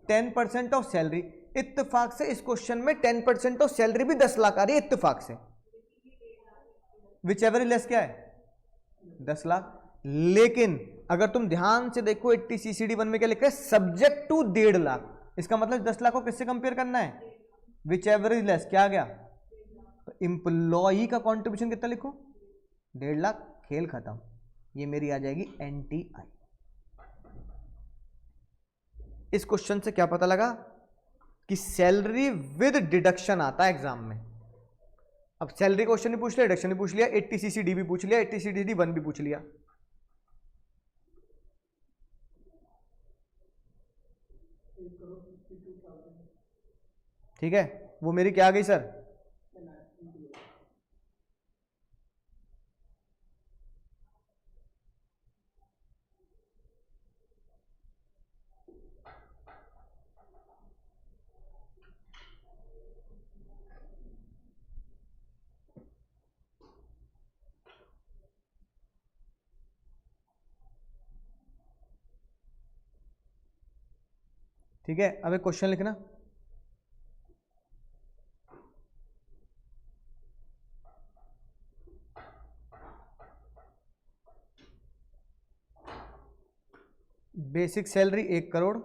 10% ऑफ सैलरी। इत्तेफाक से इस क्वेश्चन में 10% ऑफ सैलरी भी 10 लाख आ रही है इत्तेफाक से, विच एवर लेस क्या है? 10 लाख। लेकिन अगर तुम ध्यान से देखो 80 CCD 1 में क्या लिखा है? Subject to 1.5 lakh. इसका मतलब 10 लाख को किससे कंपेयर करना है? विच एवर इज लेस, क्या आ गया? तो एम्प्लॉई का कंट्रीब्यूशन कितना लिखो? 1.5 लाख, खेल खत्म। ये मेरी आ जाएगी NTI। इस क्वेश्चन से क्या पता लगा कि सैलरी विद डिडक्शन आता है एग्जाम में। अब सैलरी क्वेश्चन भी पूछ लिया, डिडक्शन भी पूछ लिया, 80 CCD भी पूछ लिया, 80 CCD 1 भी पूछ लिया। ठीक है, वो मेरी क्या आ गई सर? ठीक है, अब एक क्वेश्चन लिखना। Basic salary 1 crore,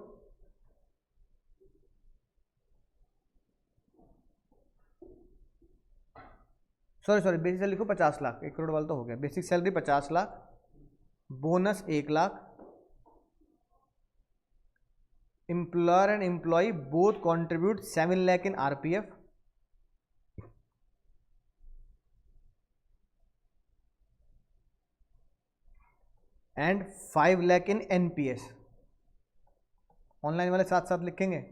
sorry basic salary लिखो 50 लाख, 1 करोड़ वाला तो हो गया। Basic salary 50 lakh, bonus 1 lakh, employer and employ both contribute 7 lakh in RPF, and 5 lakh in NPS। Online वाले साथ साथ लिखेंगे,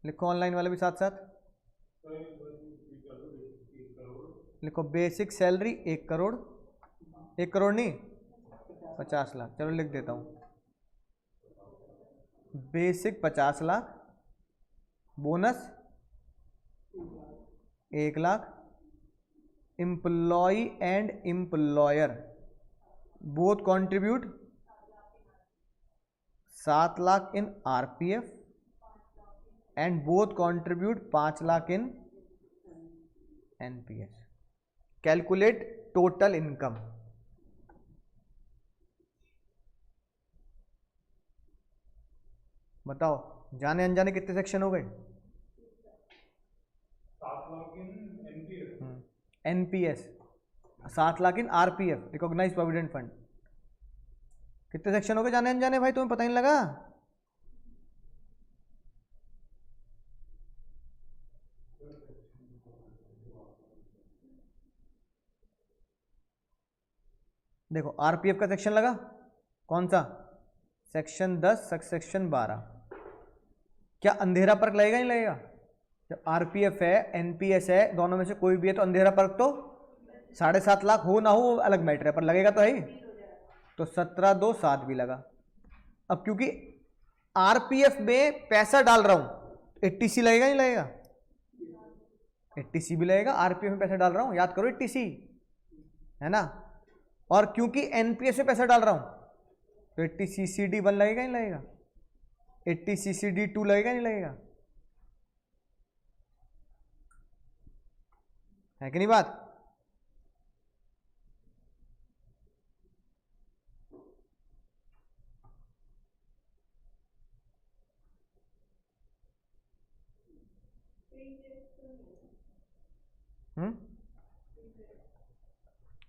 लिखो ऑनलाइन वाले भी साथ साथ। लिखो बेसिक सैलरी 1 करोड़, 1 करोड़ नहीं 50 लाख, चलो लिख देता हूँ। Basic 50 lakh, bonus 1 lakh, employ and employer both contribute 7 lakh in RPF and both contribute 5 lakh in NPS. Calculate total income. बताओ जाने अनजाने कितने सेक्शन हो गए? 7 lakh in NPS, NPS 7 lakh in RPF recognise provident fund. कितने सेक्शन हो गए जाने अनजाने भाई, तुम्हें पता ही नहीं लगा? देखो आरपीएफ का सेक्शन लगा कौन सा? Section 10 section 12। क्या अंधेरा पर्क लगेगा नहीं लगेगा? जब आरपीएफ है एनपीएस है दोनों में से कोई भी है तो अंधेरा पर्क तो 7.5 लाख हो ना हो वो अलग मैटर है, पर लगेगा तो है ही। तो 17 2 7 भी लगा। अब क्योंकि आरपीएफ में पैसा डाल रहा हूं एटीसी लगेगा नहीं लगेगा? एटीसी भी लगेगा, आरपीएफ में पैसा डाल रहा हूं, याद करो एटीसी है ना। और क्योंकि एनपीएस में पैसा डाल रहा हूं तो 80CCD1 लगेगा नहीं लगेगा? 80CCD2 लगेगा नहीं लगेगा? है कि नहीं बात?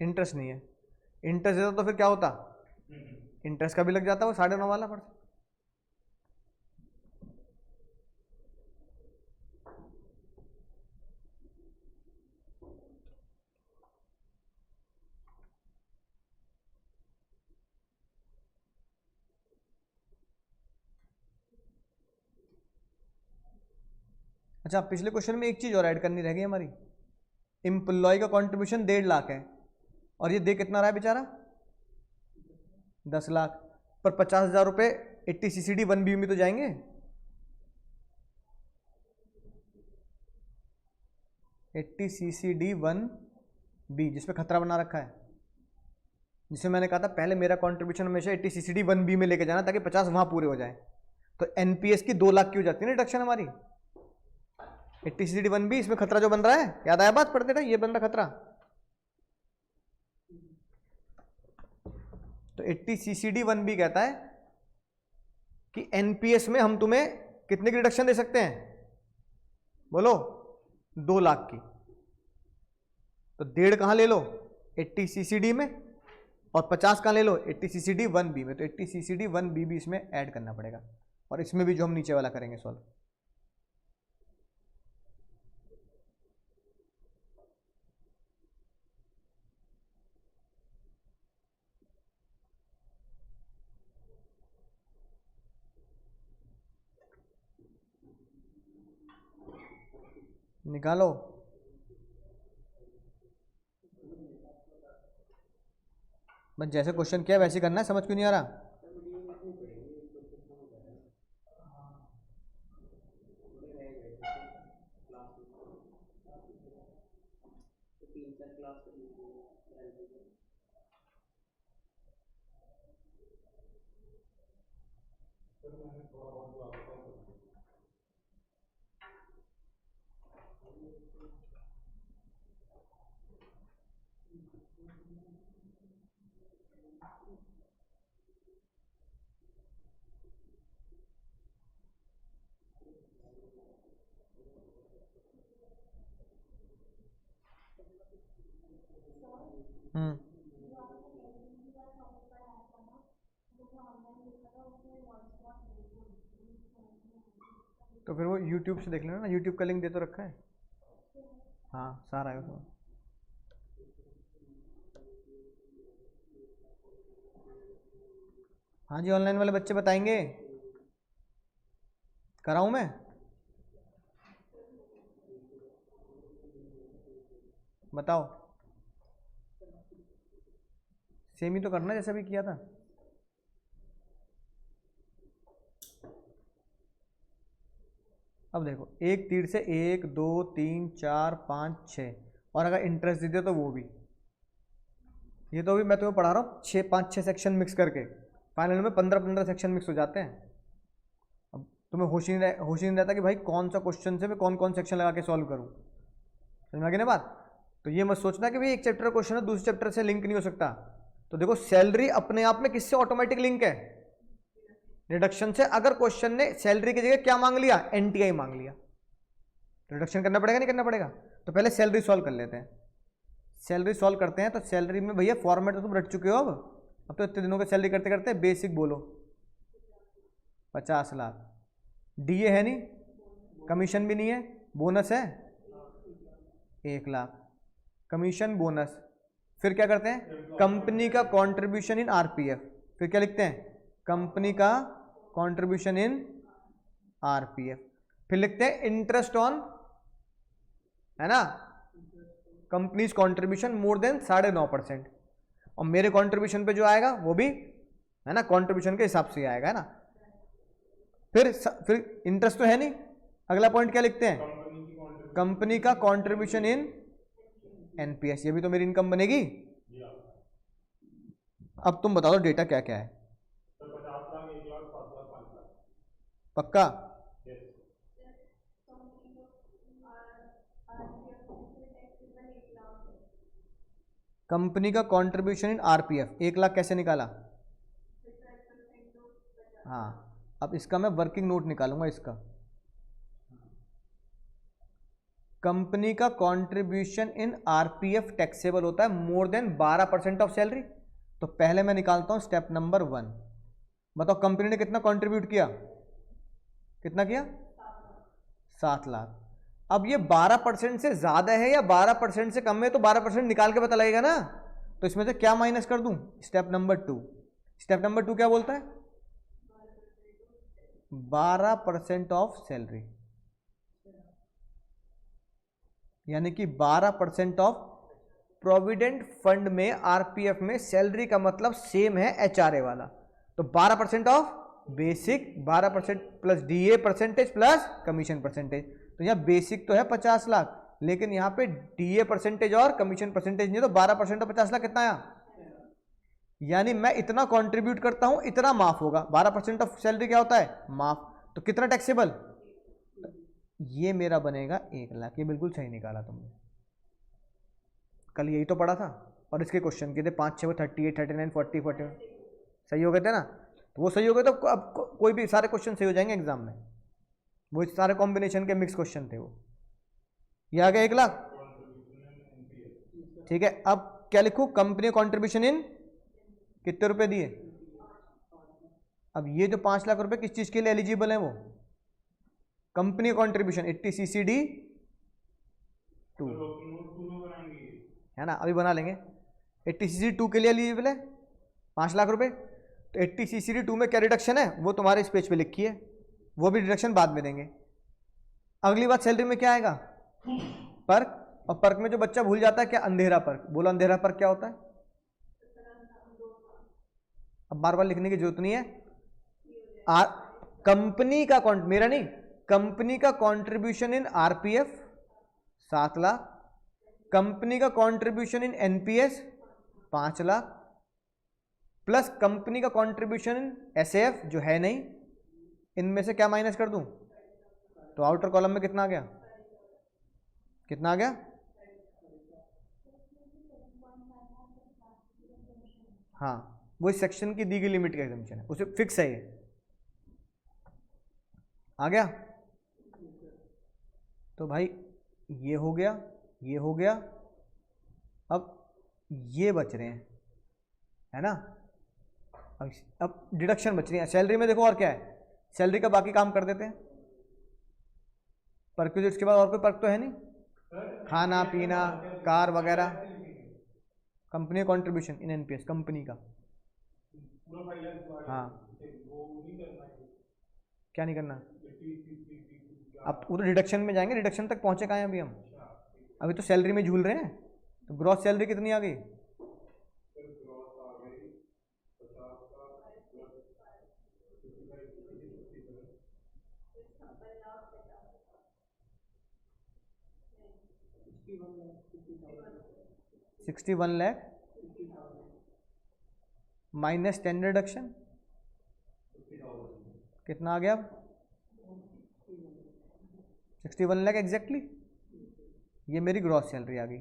इंटरेस्ट नहीं है। इंटरेस्ट देता तो फिर क्या होता? इंटरेस्ट का भी लग जाता वो 9.5 वाला पर। अच्छा पिछले क्वेश्चन में एक चीज और ऐड करनी रह गई हमारी। एम्प्लॉय का कंट्रीब्यूशन 1.5 लाख है और ये दे कितना रहा है बेचारा? 10 लाख। पर 50,000 रुपये 80CCD1B में तो जाएंगे। CCD1B जिसमें खतरा बना रखा है, जिसमें मैंने कहा था पहले मेरा कंट्रीब्यूशन हमेशा 80CCD1B में लेके जाना ताकि 50 वहां पूरे हो जाए। तो एनपीएस की 2 लाख की हो जाती है ना डिडक्शन हमारी। 80CCD1B इसमें खतरा जो बन रहा है, याद आया बात पढ़ते रहे, ये बन रहा खतरा। तो 80CCD1B कहता है कि एनपीएस में हम तुम्हें कितने की रिडक्शन दे सकते हैं? बोलो 2 लाख की। तो 1.5 कहां ले लो? 80CCD में, और 50 कहां ले लो? 80CCD1B में। तो 80CCD1B भी इसमें ऐड करना पड़ेगा, और इसमें भी जो हम नीचे वाला करेंगे सॉल्व। निकालो। बस जैसे क्वेश्चन किया वैसे करना है, समझ क्यों नहीं आ रहा? तो फिर वो YouTube से देख लेना ना, YouTube का लिंक दे तो रखा है। हाँ सारा है उसमें। हाँ जी ऑनलाइन वाले बच्चे बताएंगे, कराऊं मैं? बताओ, सेम ही तो करना जैसा भी किया था। अब देखो, एक तीर से 1 2 3 4 5 6, और अगर इंटरेस्ट दे दिया तो वो भी। ये तो अभी मैं तुम्हें पढ़ा रहा हूँ 5-6 सेक्शन मिक्स करके, फाइनल में 15-15 सेक्शन मिक्स हो जाते हैं। अब तुम्हें होश ही नहीं रहता कि भाई कौन सा क्वेश्चन से मैं कौन कौन सेक्शन लगा के सॉल्व करूँ। समझ में आ गई ना बात। तो ये मत सोचना कि भाई एक चैप्टर क्वेश्चन है दूसरे चैप्टर से लिंक नहीं हो सकता। तो देखो, सैलरी अपने आप में किससे ऑटोमेटिक लिंक है? रिडक्शन से। अगर क्वेश्चन ने सैलरी की जगह क्या मांग लिया? एनटीआई मांग लिया, तो रिडक्शन करना पड़ेगा नहीं करना पड़ेगा? तो पहले सैलरी सॉल्व कर लेते हैं। सैलरी सॉल्व करते हैं तो सैलरी में भैया फॉर्मेट तो तुम रट चुके हो। अब तो इतने दिनों की सैलरी करते करते बेसिक बोलो, 50 लाख। डीए है नहीं, कमीशन भी नहीं है, बोनस है 1 लाख, कमीशन बोनस। फिर क्या करते हैं? कंपनी का कंट्रीब्यूशन इन आरपीएफ। फिर क्या लिखते हैं? कंपनी का कंट्रीब्यूशन इन आरपीएफ। फिर लिखते हैं इंटरेस्ट ऑन, है ना, कंपनीज कंट्रीब्यूशन मोर देन 9.5%। और मेरे कंट्रीब्यूशन पे जो आएगा वो भी, है ना, कंट्रीब्यूशन के हिसाब से आएगा, है ना। फिर इंटरेस्ट तो है नहीं, अगला पॉइंट क्या लिखते हैं? कंपनी का कंट्रीब्यूशन इन एनपीएस। ये भी तो मेरी इनकम बनेगी। अब तुम बता दो डेटा क्या क्या है? 50 लाख, 1 लाख, 7 लाख, 5 लाख। पक्का? कंपनी का कंट्रीब्यूशन इन आरपीएफ 1 लाख कैसे निकाला? हाँ, अब इसका मैं वर्किंग नोट निकालूंगा इसका। कंपनी का कंट्रीब्यूशन इन आरपीएफ टैक्सेबल होता है मोर देन 12% ऑफ सैलरी। तो पहले मैं निकालता हूं स्टेप नंबर 1। बताओ कंपनी ने कितना कंट्रीब्यूट किया? कितना किया? 7 लाख। अब ये 12% से ज्यादा है या 12% से कम है? तो 12% निकाल के पता लगेगा ना। तो इसमें से क्या माइनस कर दूं? Step number 2। स्टेप नंबर 2 क्या बोलता है? 12% ऑफ सैलरी, यानी कि 12% ऑफ प्रोविडेंट फंड में, आरपीएफ में सैलरी का मतलब सेम है एचआरए वाला। तो 12% of basic, 12% plus DA percentage plus commission percentage. तो यहाँ बेसिक तो है 50 लाख, लेकिन यहाँ पे डीए परसेंटेज और कमीशन परसेंटेज नहीं, तो 12% ऑफ 50 लाख कितना आया? यानी मैं इतना कंट्रीब्यूट करता हूं इतना माफ होगा। 12% ऑफ सैलरी क्या होता है? माफ। तो कितना टैक्सेबल? ये मेरा बनेगा 1 लाख। ये बिल्कुल सही निकाला तुमने, कल यही तो पढ़ा था। और इसके क्वेश्चन किए थे 5-6, 38, 39, 40, 41 सही हो गए थे ना। तो वो सही हो गए तो अब कोई भी सारे क्वेश्चन सही हो जाएंगे एग्जाम में। वो सारे कॉम्बिनेशन के मिक्स क्वेश्चन थे वो। ये आ गया 1 लाख, ठीक है। अब क्या लिखूं? कंपनी कॉन्ट्रीब्यूशन इन कितने रुपए दिए? अब ये जो 5 लाख रुपए किस चीज के लिए एलिजिबल है? वो कंपनी कॉन्ट्रीब्यूशन 80 CCD 2, है ना, अभी बना लेंगे। 80 CCD 2 के लिए एलिजिबल है 5 लाख रुपए। तो 80 CCD 2 में क्या रिडक्शन है वो तुम्हारे इस पेज पे लिखी है, वो भी रिडक्शन बाद में देंगे। अगली बात सैलरी में क्या आएगा? पर्क। और पर्क में जो बच्चा भूल जाता है क्या? अंधेरा पर्क। बोलो अंधेरा पर्क क्या होता है? अब बार बार लिखने की जरूरत नहीं है। कंपनी का मेरा नहीं, कंपनी का contribution in RPF 7 lakh, company का contribution in NPS 5 lakh, plus company का कंट्रीब्यूशन इन एसएएफ जो है नहीं, इनमें से क्या माइनस कर दूं? तो आउटर कॉलम में कितना आ गया? कितना आ गया? हाँ, वो इस सेक्शन की दी गई लिमिट का एग्जाम्पशन है, उसे फिक्स है ये। आ गया? तो भाई ये हो गया, ये हो गया। अब ये बच रहे हैं, है ना। अब डिडक्शन बच रही है सैलरी में। देखो और क्या है, सैलरी का बाकी काम कर देते हैं। परक्यूजिट्स के बाद और कोई पर्क तो है नहीं, खाना पीना, कार वगैरह। Company contribution in NPS, company का। हाँ, क्या नहीं करना? अब वो तो डिडक्शन में जाएंगे, डिडक्शन तक पहुंचे कहाँ हैं अभी हम? अभी तो सैलरी में झूल रहे हैं। तो ग्रॉस सैलरी कितनी आ गई? सर ग्रॉस आ गई 50 का प्लस 61 लाख माइनस 10 रिडक्शन कितना आ गया अब? 61 लाख एग्जैक्टली। ये मेरी ग्रॉस सैलरी आ गई।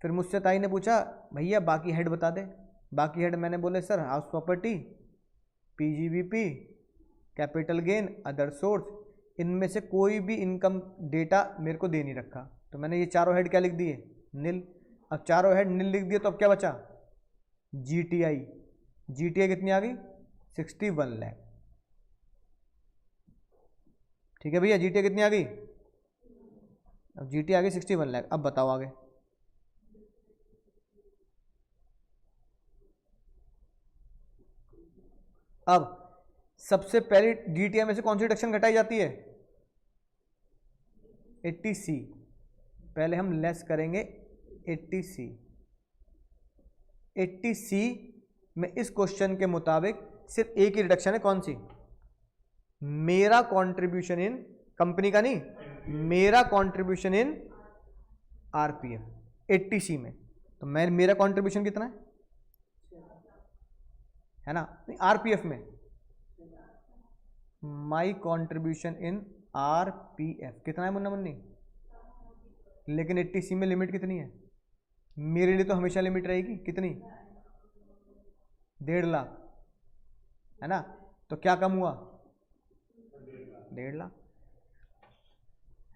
फिर मुझसे ताई ने पूछा भैया बाकी हेड बता दे। बाकी हेड मैंने बोले sir house property, PGBP, capital gain, other source, इनमें से कोई भी इनकम डेटा मेरे को दे नहीं रखा। तो मैंने ये चारों हेड क्या लिख दिए? नील। अब चारों हेड नील लिख दिए तो अब क्या बचा? जीटीआई। जीटीआई कितनी आ गई? 61 लाख। ठीक है भैया, जीटीआई कितनी आ गई? अब जीटीआई आ गई 61 लाख। अब बताओ आगे। अब सबसे पहले जीटीआई में से कौन सी डिडक्शन घटाई जाती है? 80C। पहले हम लेस करेंगे 80C। 80C में इस क्वेश्चन के मुताबिक सिर्फ एक ही रिडक्शन है। कौन सी? मेरा कंट्रीब्यूशन इन, कंपनी का नहीं, मेरा कंट्रीब्यूशन इन आरपीएफ 80C में। तो मेरा कंट्रीब्यूशन कितना है ना? नहीं, आरपीएफ में माई कंट्रीब्यूशन इन आरपीएफ कितना है मुन्ना मुन्नी? लेकिन 80C में लिमिट कितनी है? मेरे लिए तो हमेशा लिमिट रहेगी कितनी? 1.5 लाख, है ना? तो क्या कम हुआ? 1.5 लाख,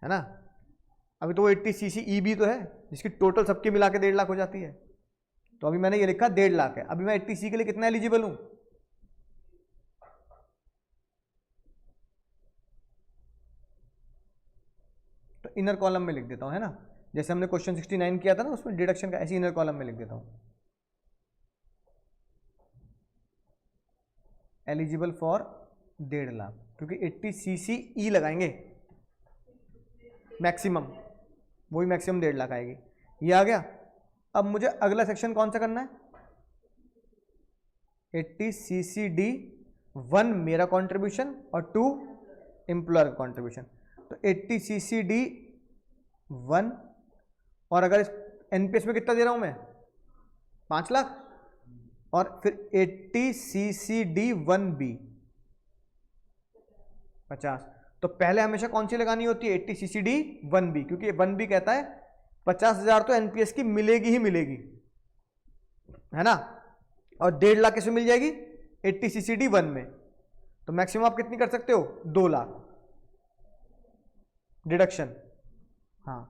है ना? अभी तो वो 80cc ईबी तो है जिसकी टोटल सबकी मिला के 1.5 लाख हो जाती है। तो अभी मैंने ये लिखा 1.5 लाख है। अभी मैं 80C के लिए कितना एलिजिबल हूं? तो इनर कॉलम में लिख देता हूं, है ना? जैसे हमने क्वेश्चन 69 किया था ना उसमें डिडक्शन का, ऐसे इनर कॉलम में लिख देता हूं एलिजिबल फॉर 1.5 लाख, क्योंकि 80cc ई लगाएंगे मैक्सिमम, वही मैक्सिमम 1.5 लाख आएगी। ये आ गया। अब मुझे अगला सेक्शन कौन सा करना है? 80cc डी 1 मेरा कंट्रीब्यूशन और 2 एम्प्लॉयर का कंट्रीब्यूशन। तो 80cc डी 1, और अगर इस एनपीएस में कितना दे रहा हूं मैं? 5 लाख। और फिर 80cc डी 1B 50। तो पहले हमेशा कौन सी लगानी होती है? 80cc डी 1B, क्योंकि 1B कहता है 50,000 तो एनपीएस की मिलेगी ही मिलेगी, है ना? और 1.5 लाख किसमें मिल जाएगी? 80cc डी 1 में। तो मैक्सिमम आप कितनी कर सकते हो? 2 लाख डिडक्शन। हाँ,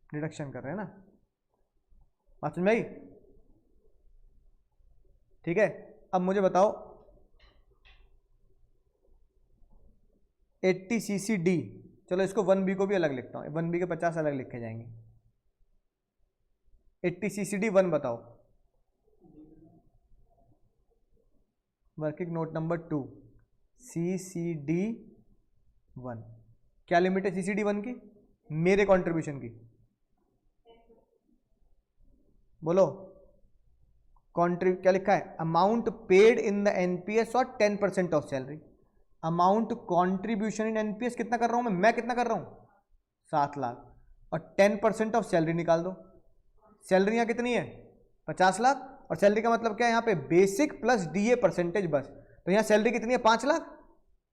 डिडक्शन कर रहे हैं ना? बात समझ में आई? ठीक है। अब मुझे बताओ 80cc डी, चलो इसको 1B को भी अलग लिखता हूं, 1B के 50 अलग लिखे जाएंगे। 80cc डी 1 बताओ। वर्किंग नोट नंबर 2, CCD 1 क्या लिमिट है CCD 1 की? मेरे कंट्रीब्यूशन की बोलो। क्या लिखा है? Amount paid in the NPS और 10% of salary. Amount contribution in NPS कितना कर रहा हूं मैं कितना कर रहा हूं? 7 लाख। और 10% ऑफ सैलरी निकाल दो। सैलरी यहां कितनी है? 50 लाख। और सैलरी का मतलब क्या है? यहां पे बेसिक प्लस डीए परसेंटेज बस। तो यहां सैलरी कितनी है? 5 लाख।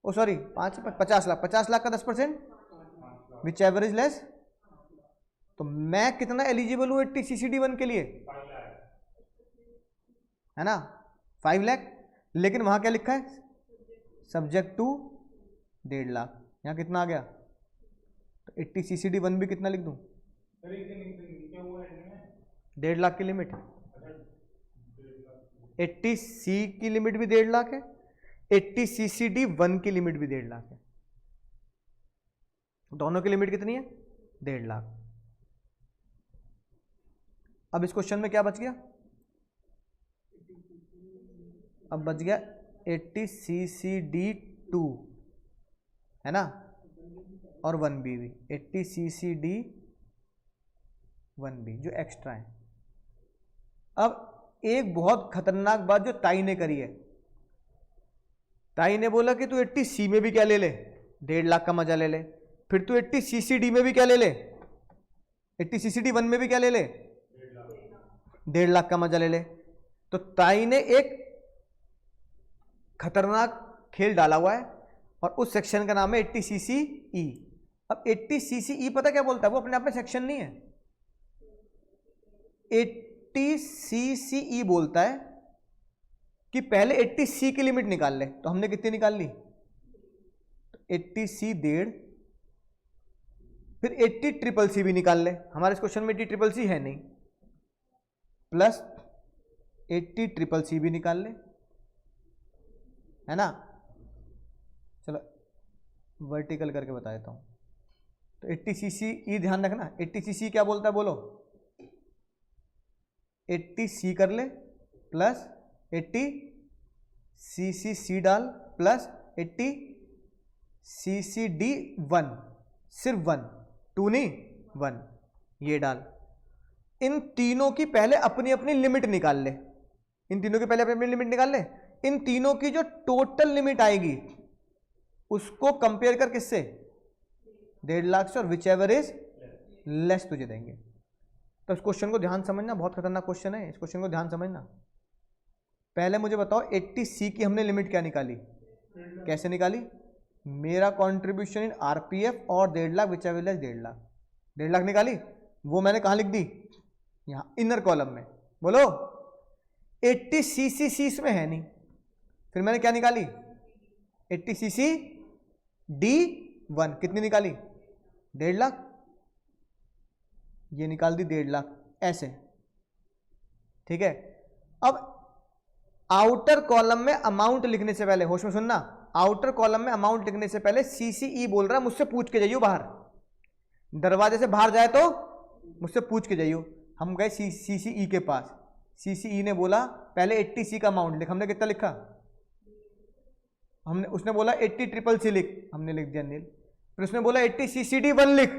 ओ सॉरी 50 लाख। 50 लाख का 10%, विच एवर इज लेस। तो मैं कितना एलिजिबल हूं 80cc डी 1 के लिए? 5 लाख, है ना? 5 लाख। लेकिन वहां क्या लिखा है? Subject to 1.5 lakh. यहां कितना आ गया? तो 80cc डी 1 भी कितना लिख दूं? सर एक दिन नीचे हुआ है इनमें 1.5 लाख की लिमिट। 1.5 80C की लिमिट भी 1.5 लाख है, 80cc डी 1 की लिमिट भी 1.5 लाख है। दोनों की लिमिट कितनी है? 1.5 लाख। अब इस क्वेश्चन में क्या बच गया? अब बच गया 80cc डी 2, है ना? और 1B भी 80cc डी 1B जो एक्स्ट्रा है। अब एक बहुत खतरनाक बात जो ताई ने करी है, ताई ने बोला कि तू 80C में भी क्या ले ले, 1.5 लाख का मजा ले ले, फिर तू 80CCD में भी क्या ले ले, 80CCD 1 में भी क्या ले ले, 1.5 लाख का मजा ले ले। तो ताई ने एक खतरनाक खेल डाला हुआ है और उस सेक्शन का नाम है 80CCE। अब 80CCE पता क्या बोलता है, वो अपने आप में सेक्शन नहीं है। 80CCE बोलता है कि पहले 80C की लिमिट निकाल ले। तो हमने कितनी निकाल ली, 80C 1.5, फिर 80CCC भी निकाल ले। हमारे इस क्वेश्चन में 80CCC है नहीं, प्लस 80CCC भी निकाल ले, है ना। चलो वर्टिकल करके बता देता हूं। तो 80CCE ध्यान रखना, 80CC क्या बोलता है बोलो, 80C कर ले प्लस 80CCC डाल प्लस 80CCD 1, सिर्फ 1, 2 नहीं 1, ये डाल। इन तीनों की पहले अपनी अपनी लिमिट निकाल ले, इन तीनों की पहले अपनी अपनी लिमिट निकाल ले। इन तीनों की जो टोटल लिमिट आएगी उसको कंपेयर कर किससे, 1.5 लाख से, और विच एवर इज लेस तुझे देंगे। तो इस क्वेश्चन को ध्यान समझना, बहुत खतरनाक क्वेश्चन है, इस क्वेश्चन को ध्यान समझना। पहले मुझे बताओ 80C की हमने लिमिट क्या निकाली, कैसे निकाली, मेरा कंट्रीब्यूशन इन आरपीएफ और 1.5 lakh which ever less 1.5 lakh, 1.5 lakh निकाली। वो मैंने कहां लिख दी, यहां इनर कॉलम में। बोलो 80CCC इसमें है नहीं, फिर मैंने क्या निकाली, 80CCD 1 कितनी निकाली, 1.5 लाख, ये निकाल दी 1.5 लाख ऐसे, ठीक है। अब आउटर कॉलम में अमाउंट लिखने से पहले, होश में सुनना, आउटर कॉलम में अमाउंट लिखने से पहले CCE बोल रहा है, मुझसे पूछ के जाइयो, बाहर दरवाजे से बाहर जाए तो मुझसे पूछ के जाइयो। हम गए CCE के पास, CCE ने बोला पहले 80C का अमाउंट लिख, हमने कितना लिखा, हमने, उसने बोला 80CCC लिख, हमने लिख दिया नील। फिर उसने बोला 80CCD 1 लिख,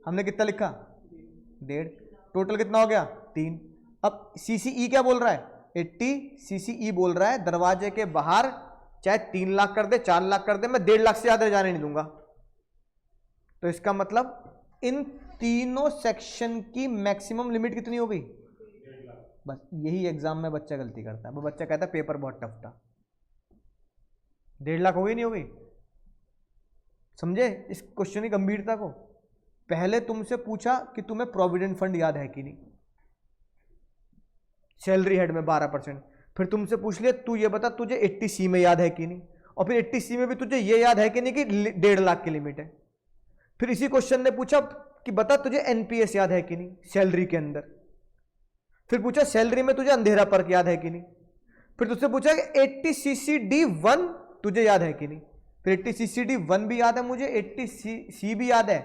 हमने कितना लिखा, 1.5, टोटल कितना हो गया 3। अब CCE क्या बोल रहा है, 80CCE बोल रहा है दरवाजे के बाहर चाहे 3 लाख कर दे, 4 लाख कर दे, मैं 1.5 लाख से ज्यादा जाने नहीं दूंगा। तो इसका मतलब इन तीनों सेक्शन की मैक्सिमम लिमिट कितनी हो गई, बस यही एग्जाम में बच्चा गलती करता है। वो बच्चा कहता है पेपर बहुत टफ था, 1.5 लाख हो गई नहीं हो गई। समझे इस क्वेश्चन की गंभीरता को। पहले तुमसे पूछा कि तुम्हें प्रोविडेंट फंड याद है कि नहीं, सैलरी हेड में 12%, फिर तुमसे पूछ लिया तू ये बता तुझे 80C में याद है कि नहीं, और फिर 80C में भी तुझे ये याद है कि नहीं कि 1.5 लाख की लिमिट है। फिर इसी क्वेश्चन ने पूछा कि बता तुझे NPS याद है कि नहीं सैलरी के अंदर, फिर पूछा सैलरी में तुझे अंधेरा पर्क याद है कि नहीं, फिर तुझसे पूछा कि 80CCD 1 तुझे याद है कि नहीं, फिर 80CCD 1 भी याद है मुझे, 80C भी याद है।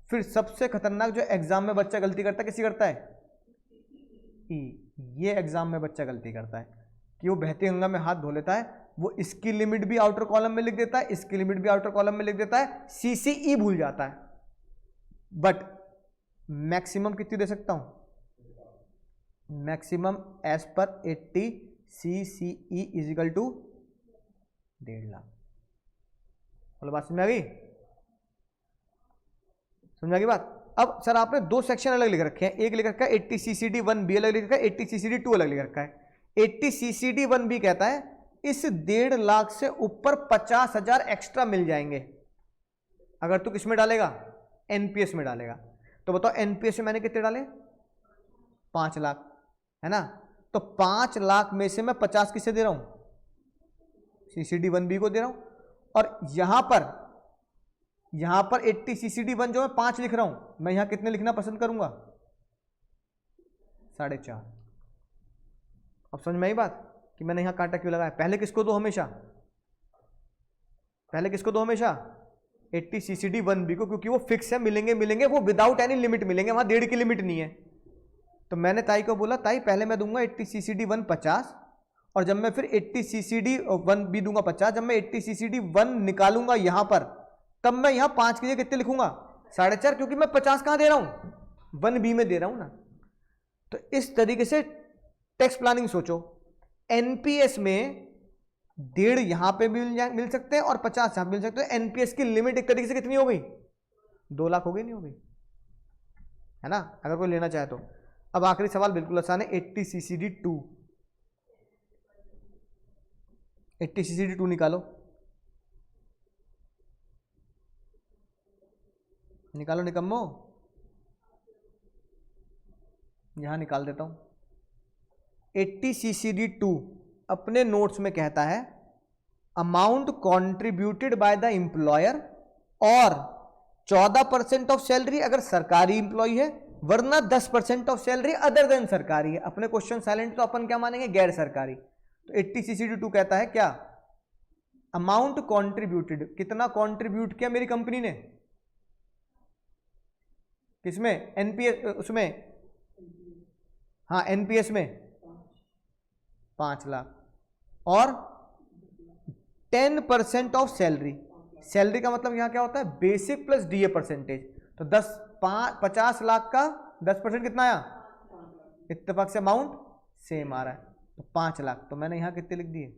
फिर सबसे खतरनाक जो एग्जाम में बच्चा गलती करता है, किसी करता है, ये एग्जाम में बच्चा गलती करता है कि वो बहती गंगा में हाथ धो लेता है, वो इसकी लिमिट भी आउटर कॉलम में लिख देता है, इसकी लिमिट भी आउटर कॉलम में लिख देता है, CCE भूल जाता है। बट मैक्सिमम कितनी दे सकता हूं, maximum as per 80CCE is equal to 1.5 lakh. बोलो बात समझ आ गई, समझ आ गई बात। अब सर आपने 2 सेक्शन अलग लिख रखे हैं, एक लिख रखा है 80CCD 1B अलग लिख रखा है, 80CCD 2 अलग लिख रखा है। 80CCD 1B कहता है इस 1.5 लाख से ऊपर 50,000 एक्स्ट्रा मिल जाएंगे अगर तू किसमें डालेगा, NPS में डालेगा। तो बताओ NPS में मैंने कितने डाले, 5 लाख, है ना। तो 5 लाख में से मैं 50 किसे दे रहा हूं, CCD 1B को दे रहा हूं। और यहां पर 80CCD 1 जो मैं 5 लिख रहा हूं, मैं यहां कितने लिखना पसंद करूंगा, 4.5। अब समझ में आई बात कि मैंने यहां कांटा क्यों लगाया। पहले किसको दो हमेशा, 80CCD 1B को, क्योंकि वो फिक्स है, मिलेंगे वो विदाउट एनी लिमिट मिलेंगे, वहां 1.5 की लिमिट नहीं है। तो मैंने ताई को बोला ताई पहले मैं दूंगा 80CCD 1 50, और जब मैं फिर 80CCD 1B दूंगा 50, जब मैं 80CCD 1 निकालूंगा यहां पर, तब मैं यहां 5 के लिए कितने लिखूंगा, 4.5, क्योंकि मैं 50 कहां दे रहा हूं, 1B में दे रहा हूं ना। तो इस तरीके से टैक्स प्लानिंग सोचो। एनपीएस में 1.5 यहां पे भी मिल सकते हैं और 50 यहां मिल सकते हैं। एनपीएस की लिमिट एक तरीके से कितनी हो गई? 2 लाख हो गई, नहीं हो गई? है ना, अगर कोई लेना चाहे तो। अब आखिरी सवाल बिल्कुल आसान है, 80 CCD 2। 80 CCD 2 निकालो, निकालो निकम्मो। यहां निकाल देता हूं। 80 CCD 2 अपने नोट्स में कहता है amount contributed by the employer और 14% ऑफ सैलरी अगर सरकारी इंप्लॉय है, वरना 10% ऑफ सैलरी अदर देन सरकारी है। अपने क्वेश्चन साइलेंट तो अपन क्या मानेंगे? गैर सरकारी। तो 80 CCD 2 कहता है क्या? अमाउंट कॉन्ट्रीब्यूटेड, कितना कॉन्ट्रीब्यूट किया मेरी कंपनी ने? किसमें? एनपीएस, उसमें, हाँ एनपीएस में 5 लाख और 10% ऑफ सैलरी। सैलरी का मतलब यहां क्या होता है? Basic plus DA percentage. तो 50 लाख का 10% कितना आया? इत्तेफाक से अमाउंट सेम आ रहा है, तो 5 लाख। तो मैंने यहां कितने लिख दिए?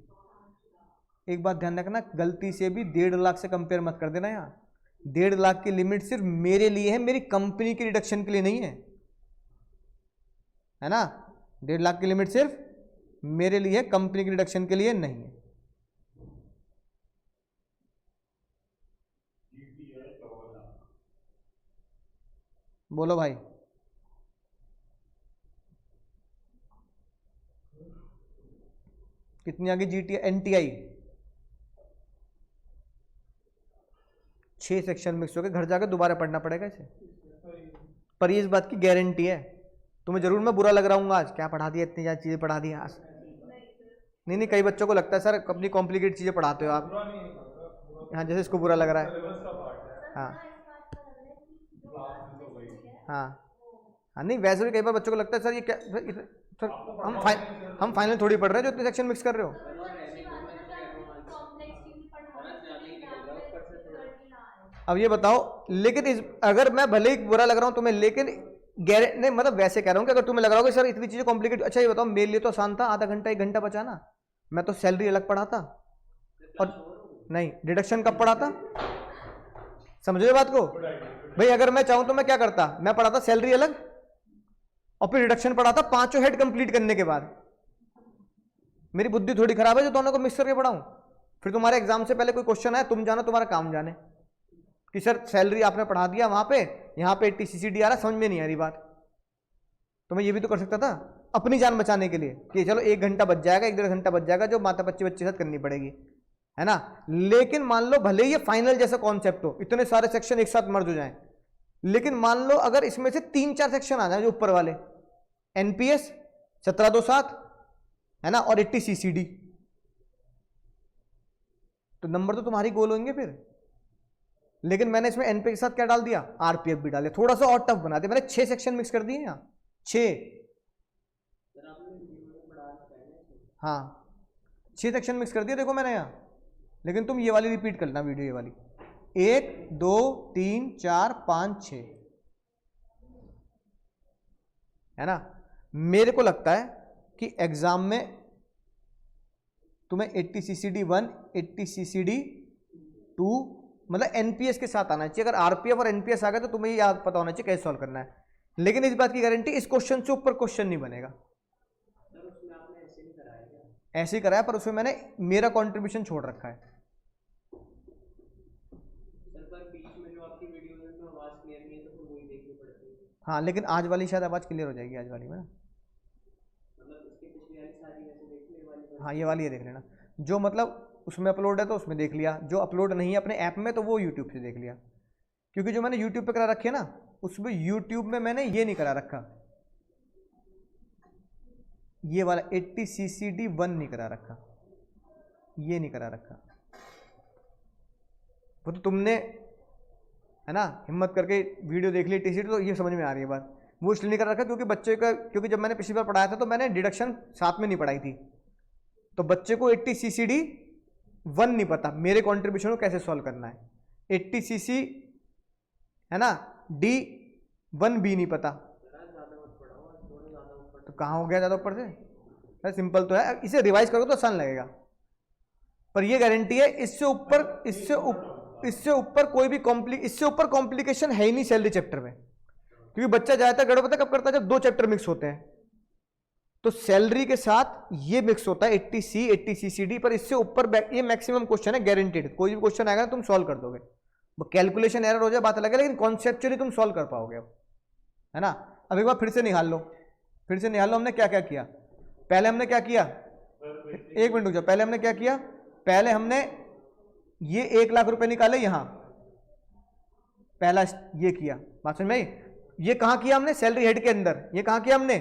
एक बात ध्यान रखना, गलती से भी 1.5 लाख से कंपेयर मत कर देना। यहाँ 1.5 लाख की लिमिट सिर्फ मेरे लिए है, मेरी कंपनी के रिडक्शन के लिए नहीं है ना। 1.5 लाख की लिमिट सिर्फ मेरे लिए है, कंपनी के रिडक्शन के लिए नहीं है। बोलो भाई। कितनी आ गई जीटी एनटीआई? 6 सेक्शन मिक्स हो गए, घर जाकर दोबारा पढ़ना पड़ेगा इसे, पर ये इस बात की गारंटी है। तुम्हें जरूर मैं बुरा लग रहा हूँ आज, क्या पढ़ा दिया, इतनी ज़्यादा चीज़ें पढ़ा दी आज। नहीं, कई बच्चों को लगता है सर अपनी कॉम्प्लिकेटेड चीज़ें पढ़ाते हो आप। हाँ, जैसे इसको बुरा लग रहा है। हाँ हाँ हाँ, नहीं वैसे भी कई बार बच्चों को लगता है सर ये क्या सर, हम फाइनल थोड़ी पढ़ रहे हैं जो इतने सेक्शन मिक्स कर रहे हो। अब ये बताओ, लेकिन अगर मैं भले ही बुरा लग रहा हूं तुम्हें, लेकिन नहीं मतलब वैसे कह रहा हूं कि अगर तुम्हें लग रहा हो कि सर इतनी चीजें कॉम्प्लिकेट, अच्छा ये बताओ मेरे लिए तो आसान था, आधा घंटा 1 घंटा बचाना। मैं तो सैलरी अलग पढ़ाता और नहीं डिडक्शन कब पढ़ाता, समझो बात को भाई। अगर मैं चाहूं तो मैं क्या करता, मैं पढ़ाता सैलरी अलग और फिर रिडक्शन पढ़ाता 5 हेड कंप्लीट करने के बाद। मेरी बुद्धि थोड़ी खराब है जो दोनों को मिक्स करके पढ़ाऊं। फिर तुम्हारे एग्जाम से पहले कोई क्वेश्चन है, तुम जानो तुम्हारा काम जाने कि सर सैलरी आपने पढ़ा दिया वहां पे, यहाँ पे 80 CCD आ रहा, समझ में नहीं आ रही बात। तो मैं ये भी तो कर सकता था अपनी जान बचाने के लिए कि चलो 1 घंटा बच जाएगा, 1-1.5 घंटा बच जाएगा, जो माता बच्चे के साथ करनी पड़ेगी, है ना। लेकिन मान लो भले ये फाइनल जैसा कॉन्सेप्ट हो, इतने सारे सेक्शन एक साथ मर्ज हो जाए, लेकिन मान लो अगर इसमें से 3-4 सेक्शन आ जाए जो ऊपर वाले, एनपीएस 1727 है ना और 80 CCD, तो नंबर तो तुम्हारी गोल होंगे फिर। लेकिन मैंने इसमें एनपी के साथ क्या डाल दिया, आरपीएफ भी डाले, थोड़ा सा और टफ बना दिया मैंने। 6 सेक्शन मिक्स कर दिए यहाँ, 6, हाँ 6 सेक्शन मिक्स कर दिया देखो मैंने यहाँ। लेकिन तुम ये वाली रिपीट कर लेना वीडियो, ये वाली 1 2 3 4 5 6, है ना। मेरे को लगता है कि एग्जाम में तुम्हें 80 CCD 1 80 CCD 2 मतलब एनपीएस के साथ आना चाहिए। अगर आरपीएफ और एनपीएस आ गया तो तुम्हें ये याद पता होना चाहिए कैसे सॉल्व करना है। लेकिन इस बात की गारंटी इस क्वेश्चन से ऊपर क्वेश्चन नहीं बनेगा। ऐसे ही कराया, पर उसमें मैंने मेरा कंट्रीब्यूशन छोड़ रखा है। हाँ, लेकिन आज वाली शायद आवाज क्लियर हो जाएगी, आज वाली में ना। हाँ ये वाली है, देख लेना। जो मतलब उसमें अपलोड है तो उसमें देख लिया, जो अपलोड नहीं है अपने ऐप में तो वो यूट्यूब से देख लिया। क्योंकि जो मैंने यूट्यूब पे करा रखे है ना, उसमें यूट्यूब में मैंने ये नहीं करा रखा, ये वाला 80 CCD 1 नहीं करा रखा, ये नहीं करा रखा। वो तो तुमने है ना हिम्मत करके वीडियो देख ली टीसीडी, तो ये समझ में आ रही है बात। वो इसलिए नहीं कर रखा क्योंकि बच्चे का, क्योंकि जब मैंने पिछली बार पढ़ाया था तो मैंने डिडक्शन साथ में नहीं पढ़ाई थी, तो बच्चे को 80 CCD 1 नहीं पता मेरे कंट्रीब्यूशन को कैसे सॉल्व करना है। 80 CC है ना D 1B नहीं पता तो कहाँ हो गया ज़्यादा ऊपर से? सिंपल तो है, इसे रिवाइज करोगे तो आसान लगेगा, पर ये गारंटी है इससे ऊपर कोई भी इससे ऊपर कॉम्प्लिकेशन है ही नहीं सैलरी चैप्टर में, क्योंकि बच्चा ज्यादातर गड़बड़ पता कब करता है? जब दो चैप्टर मिक्स होते हैं, तो सैलरी के साथ ये मिक्स होता है 80C 80CCD, पर इससे ऊपर ये मैक्सिमम क्वेश्चन है गारंटेड। कोई भी क्वेश्चन आएगा तुम सॉल्व कर दोगे, कैलकुलेशन एरर हो जाए बात अलग है, लेकिन कॉन्सेप्चुअली तुम सॉल्व कर पाओगे अब, है ना। अब एक बार फिर से निकाल लो, हमने क्या क्या किया। पहले हमने क्या किया, एक मिनट रुक जाओ, पहले हमने क्या किया, पहले हमने ये 1 लाख रुपए निकाले यहां, पहला ये किया, बात समझ में आई? ये कहां किया हमने? सैलरी हेड के अंदर। ये कहां किया हमने?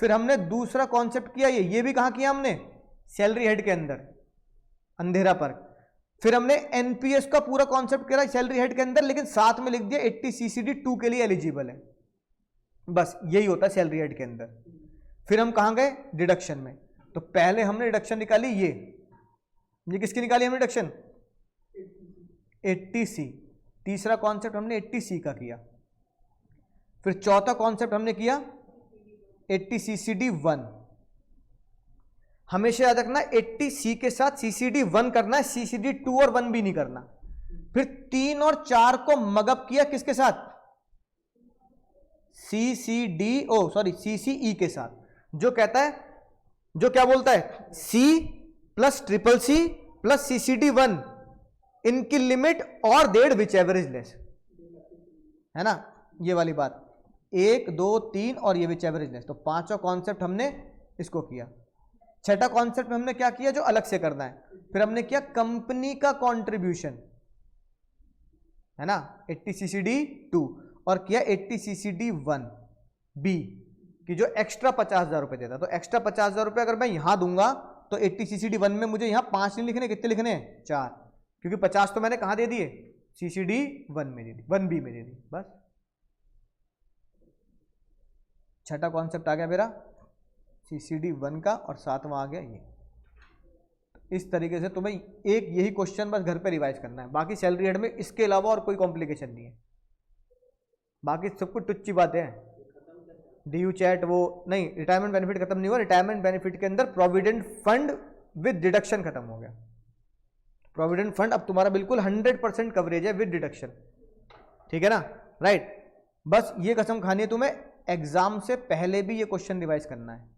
फिर हमने दूसरा कॉन्सेप्ट किया, ये भी कहां किया हमने? सैलरी हेड के अंदर, अंधेरा पर। फिर हमने एनपीएस का पूरा कॉन्सेप्ट किया सैलरी हेड के अंदर, लेकिन साथ में लिख दिया 80CCD 2 के लिए एलिजिबल है। बस यही होता है सैलरी हेड के अंदर। फिर हम कहां गए? डिडक्शन में। तो पहले हमने डिडक्शन निकाली, ये किसकी निकाली हमने डिडक्शन? 80C। तीसरा कॉन्सेप्ट हमने 80C का किया। फिर चौथा कॉन्सेप्ट हमने किया 80CCD 1। हमेशा याद रखना 80C के साथ CCD 1 करना है, CCD 2 और 1B नहीं करना। फिर 3 और 4 को मगअप किया किसके साथ? CCE के साथ, जो कहता है, जो क्या बोलता है? C plus CCC plus CCD 1 इनकी लिमिट और डेढ़ विच एवरेज लेस, है ना, ये वाली बात। 1 2 3 और ये विच एवरेज लेस। तो पांचों कॉन्सेप्ट हमने इसको किया। छठा कॉन्सेप्ट में हमने क्या किया जो अलग से करना है? फिर हमने किया कंपनी का कंट्रीब्यूशन, है ना, 80CCD 2 और किया 80CCD 1B कि जो एक्स्ट्रा 50,000 रुपए देता। तो एक्स्ट्रा 50,000 रुपए अगर मैं यहां दूंगा तो 80CCD 1 में मुझे यहां 5 नहीं लिखने, कितने लिखने हैं? 4, क्योंकि 50 तो मैंने कहां दे दिए? CCD 1 में दे दी, 1B में दे दी। बस छठा कॉन्सेप्ट आ गया मेरा CCD 1 का, और सातवां आ गया ये। इस तरीके से तुम्हें एक यही क्वेश्चन बस घर पे रिवाइज करना है, बाकी सैलरी हेड में इसके अलावा और कोई कॉम्प्लिकेशन नहीं है, बाकी सब कुछ टुच्ची बातें हैं। DU चैट वो नहीं, रिटायरमेंट बेनिफिट खत्म नहीं हुआ। रिटायरमेंट बेनिफिट के अंदर प्रोविडेंट फंड विद डिडक्शन खत्म हो गया। प्रोविडेंट फंड अब तुम्हारा बिल्कुल 100% कवरेज है विद डिडक्शन, ठीक है ना, राइट। बस ये कसम खानी है तुम्हें, एग्जाम से पहले भी ये क्वेश्चन रिवाइज करना है।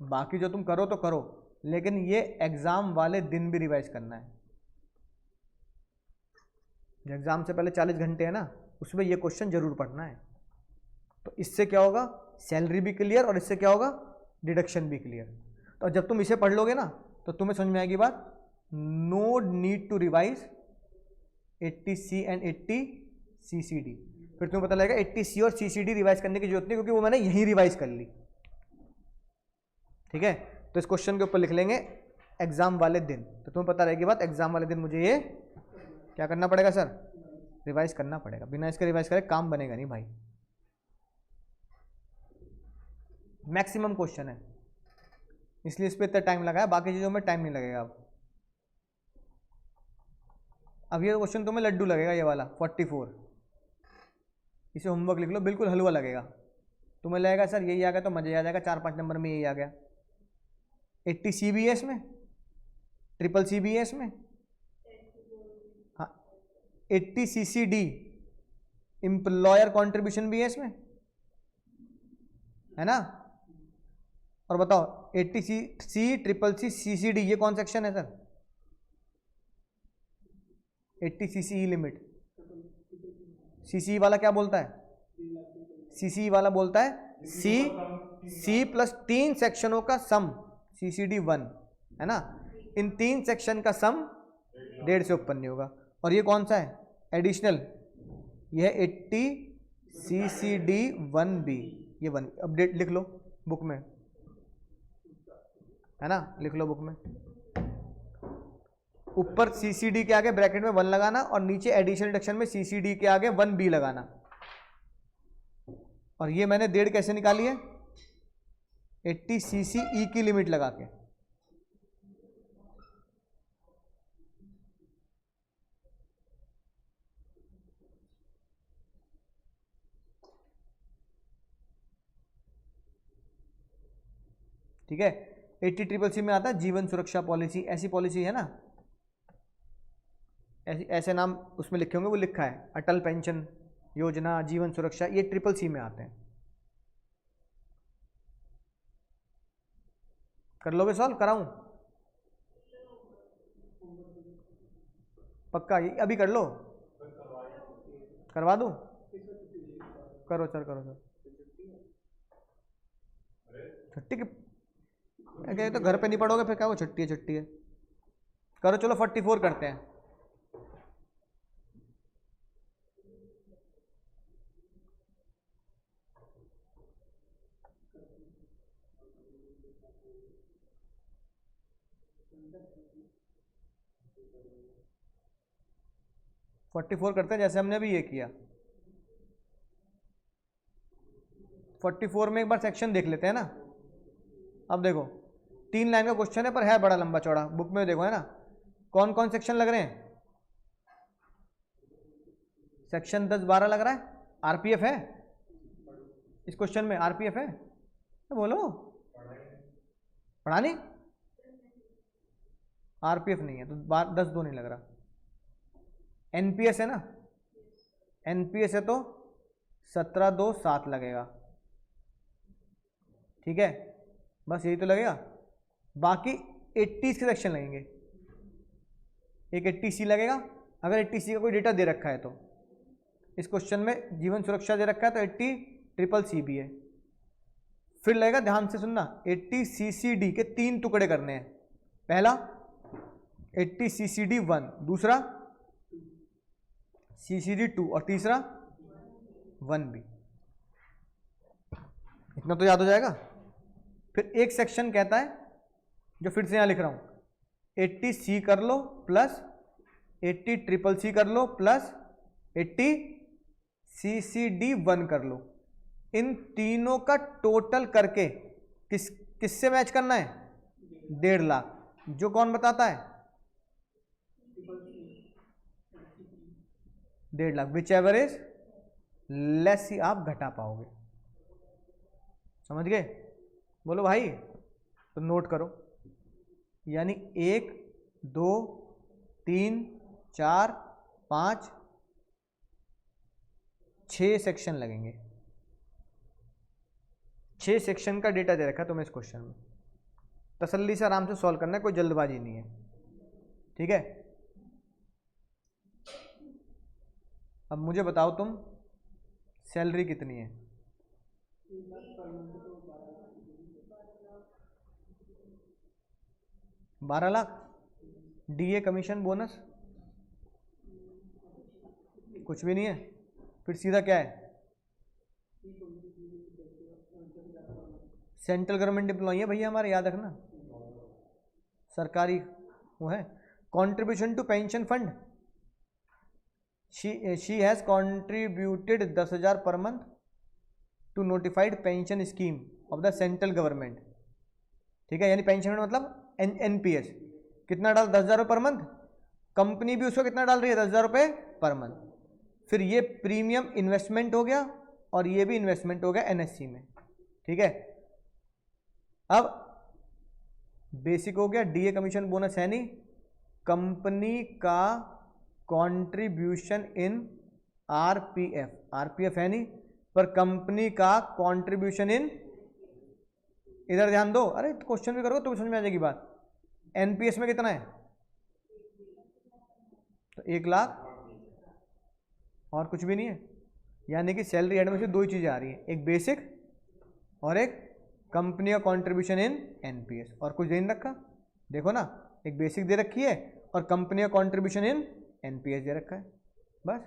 बाकी जो तुम करो तो करो, लेकिन ये एग्जाम वाले दिन भी रिवाइज करना है। एग्जाम से पहले 40 घंटे है ना, उसमें ये क्वेश्चन जरूर पढ़ना है। तो इससे क्या होगा? सैलरी भी क्लियर, और इससे क्या होगा? डिडक्शन भी क्लियर। तो जब तुम इसे पढ़ लोगे ना तो तुम्हें समझ में आएगी बात। No need to revise 80C and 80CCD। फिर तुम्हें पता लगेगा 80C और CCD रिवाइज करने की जरूरत नहीं, क्योंकि वो मैंने यहीं रिवाइज कर ली, ठीक है। तो इस क्वेश्चन के ऊपर लिख लेंगे एग्जाम वाले दिन। तो तुम्हें पता रहेगी बात, एग्जाम वाले दिन मुझे ये क्या करना पड़ेगा सर? रिवाइज करना पड़ेगा। बिना इसके रिवाइज करे काम बनेगा नहीं भाई। मैक्सिमम क्वेश्चन है, इसलिए इस पर इतना टाइम लगा है, बाकी चीजों में टाइम नहीं लगेगा। अब ये क्वेश्चन तुम्हें लड्डू लगेगा, ये वाला 44, इसे होमवर्क लिख लो, बिल्कुल हलवा लगेगा। तुम्हें लगेगा सर यही आ गया तो मजा आ जाएगा, 4-5 नंबर में यही आ गया। 80 CBS में, ट्रिपल CBS में, हाँ 80 CCD एम्प्लॉयर कॉन्ट्रीब्यूशन भी है इसमें, है ना। और बताओ 80C ट्रिपल CCD ये कौन सेक्शन है सर? 80 CCE limit. CCE वाला क्या बोलता है? CCE वाला बोलता है C प्लस 3 सेक्शनों का सम, CCD 1, है ना। इन 3 सेक्शन का सम 1.5 से ऊपर नहीं होगा। और ये कौन सा है? एडिशनल, यह 80 CCD 1B, ये 1 अपडेट लिख लो बुक में, है ना, लिख लो बुक में। ऊपर CCD के आगे ब्रैकेट में 1 लगाना, और नीचे एडिशनल डिडक्शन में CCD के आगे 1B लगाना। और ये मैंने 1.5 कैसे निकाली है? 80 CCE की लिमिट लगा के। ठीक है। 80CCC में आता है जीवन सुरक्षा पॉलिसी, ऐसी पॉलिसी है ना, ऐसे ऐसे नाम उसमें लिखे होंगे, वो लिखा है अटल पेंशन योजना, जीवन सुरक्षा, ये CCC में आते हैं। कर लोगे सॉल्व, कराऊं? पक्का? ये अभी कर लो, करवा दूं? करो सर, करो सर। छुट्टी की क्या, तो घर पे नहीं पढ़ोगे फिर क्या, वो छुट्टी है छुट्टी है। करो चलो 44 करते हैं। फोर्टी फोर करते हैं जैसे हमने अभी ये किया। 44 में एक बार सेक्शन देख लेते हैं ना। अब देखो 3 लाइन का क्वेश्चन है पर है बड़ा लंबा चौड़ा, बुक में देखो है ना। कौन कौन सेक्शन लग रहे हैं? सेक्शन 10-12 लग रहा है। आरपीएफ है इस क्वेश्चन में? आरपीएफ है तो बोलो, पढ़ा नहीं? आरपीएफ नहीं है तो 10-2 नहीं लग रहा। एनपीएस है ना, एनपीएस है तो 17-2-7 लगेगा, ठीक है। बस यही तो लगेगा, बाकी 80 के सेक्शन लगेंगे। एक 80C लगेगा, अगर 80C का कोई डेटा दे रखा है तो। इस क्वेश्चन में जीवन सुरक्षा दे रखा है तो 80CCC भी है। फिर लगेगा, ध्यान से सुनना, 80CCD के 3 टुकड़े करने हैं। पहला 80CCD1, दूसरा CCD2 और तीसरा 1B। इतना तो याद हो जाएगा। फिर एक सेक्शन कहता है, जो फिर से यहां लिख रहा हूं, 80C कर लो प्लस 80CCC कर लो प्लस 80CCD1 कर लो। इन तीनों का टोटल करके किससे मैच करना है? 1.5 लाख। जो कौन बताता है? 1.5 lakh, whichever is less ही आप घटा पाओगे। समझ गए? बोलो भाई, तो नोट करो, यानी 1 2 3 4 5 6 सेक्शन लगेंगे। 6 सेक्शन का डेटा दे रखा है तुम्हें इस क्वेश्चन में। तसल्ली से आराम से सॉल्व करना है, कोई जल्दबाजी नहीं है, ठीक है। अब मुझे बताओ तुम, सैलरी कितनी है? 12 लाख। डीए कमीशन बोनस कुछ भी नहीं है, फिर सीधा क्या है? सेंट्रल गवर्नमेंट एम्प्लॉई है भैया हमारे, याद रखना, सरकारी वो है। Contribution to pension fund, she has contributed 10,000 per month to notified pension scheme of the central government, ठीक है। यानी पेंशन फंड मतलब एनपीएस। कितना डाल? 10,000 रुपये पर मंथ। कंपनी भी उसको कितना डाल रही है? 10,000 रुपये पर मंथ। फिर ये प्रीमियम इन्वेस्टमेंट हो गया और ये भी इन्वेस्टमेंट हो गया एनएससी में, ठीक है। अब बेसिक हो गया, डीए कमीशन बोनस है नहीं, कंपनी का कंट्रीब्यूशन इन आरपीएफ, आरपीएफ है नहीं, पर कंपनी का कंट्रीब्यूशन इन, इधर ध्यान दो, अरे क्वेश्चन भी करो तो समझ में आ जाएगी बात। एनपीएस में कितना है? तो 1 लाख और कुछ भी नहीं है। यानी कि सैलरी हेड में से 2 ही चीजें आ रही हैं, एक बेसिक और एक कंपनी का कंट्रीब्यूशन इन एनपीएस। और कुछ दे नहीं रखा, देखो ना, एक बेसिक दे रखी है और कंपनी का कंट्रीब्यूशन इन एनपीएस दे रखा है, बस।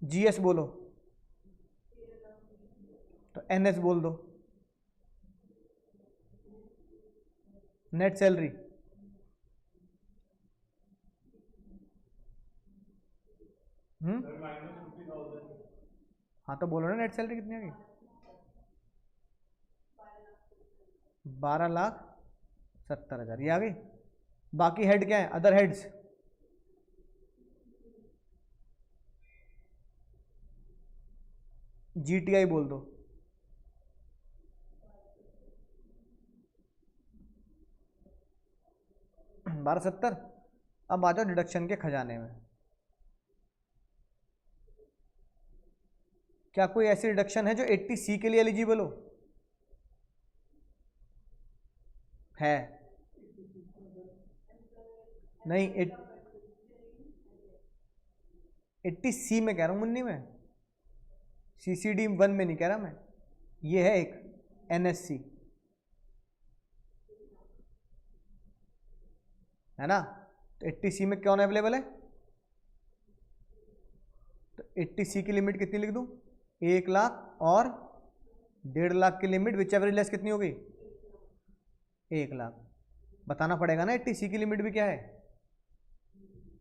जीएस बोलो तो एनएस बोल दो। नेट सैलरी हाँ तो बोलो ना, नेट सैलरी कितनी आ गई? 12,70,000 ये आ गई। बाकी हेड क्या है? अदर हेड्स, जीटीआई बोल दो, 1270। अब आ जाओ डिडक्शन के खजाने में। क्या कोई ऐसी डिडक्शन है जो 80C के लिए एलिजिबल हो? है? नहीं, 80C में कह रहा हूं मुन्नी, में CCD 1 में नहीं कह रहा मैं। ये है एक NSC, है ना? तो 80C में कौन अवेलेबल है? तो 80C की लिमिट कितनी लिख दूं? 1 लाख और 1.5 लाख की लिमिट, विच एवर लेस कितनी हो गई? 1 लाख। बताना पड़ेगा ना 80C की लिमिट भी क्या है?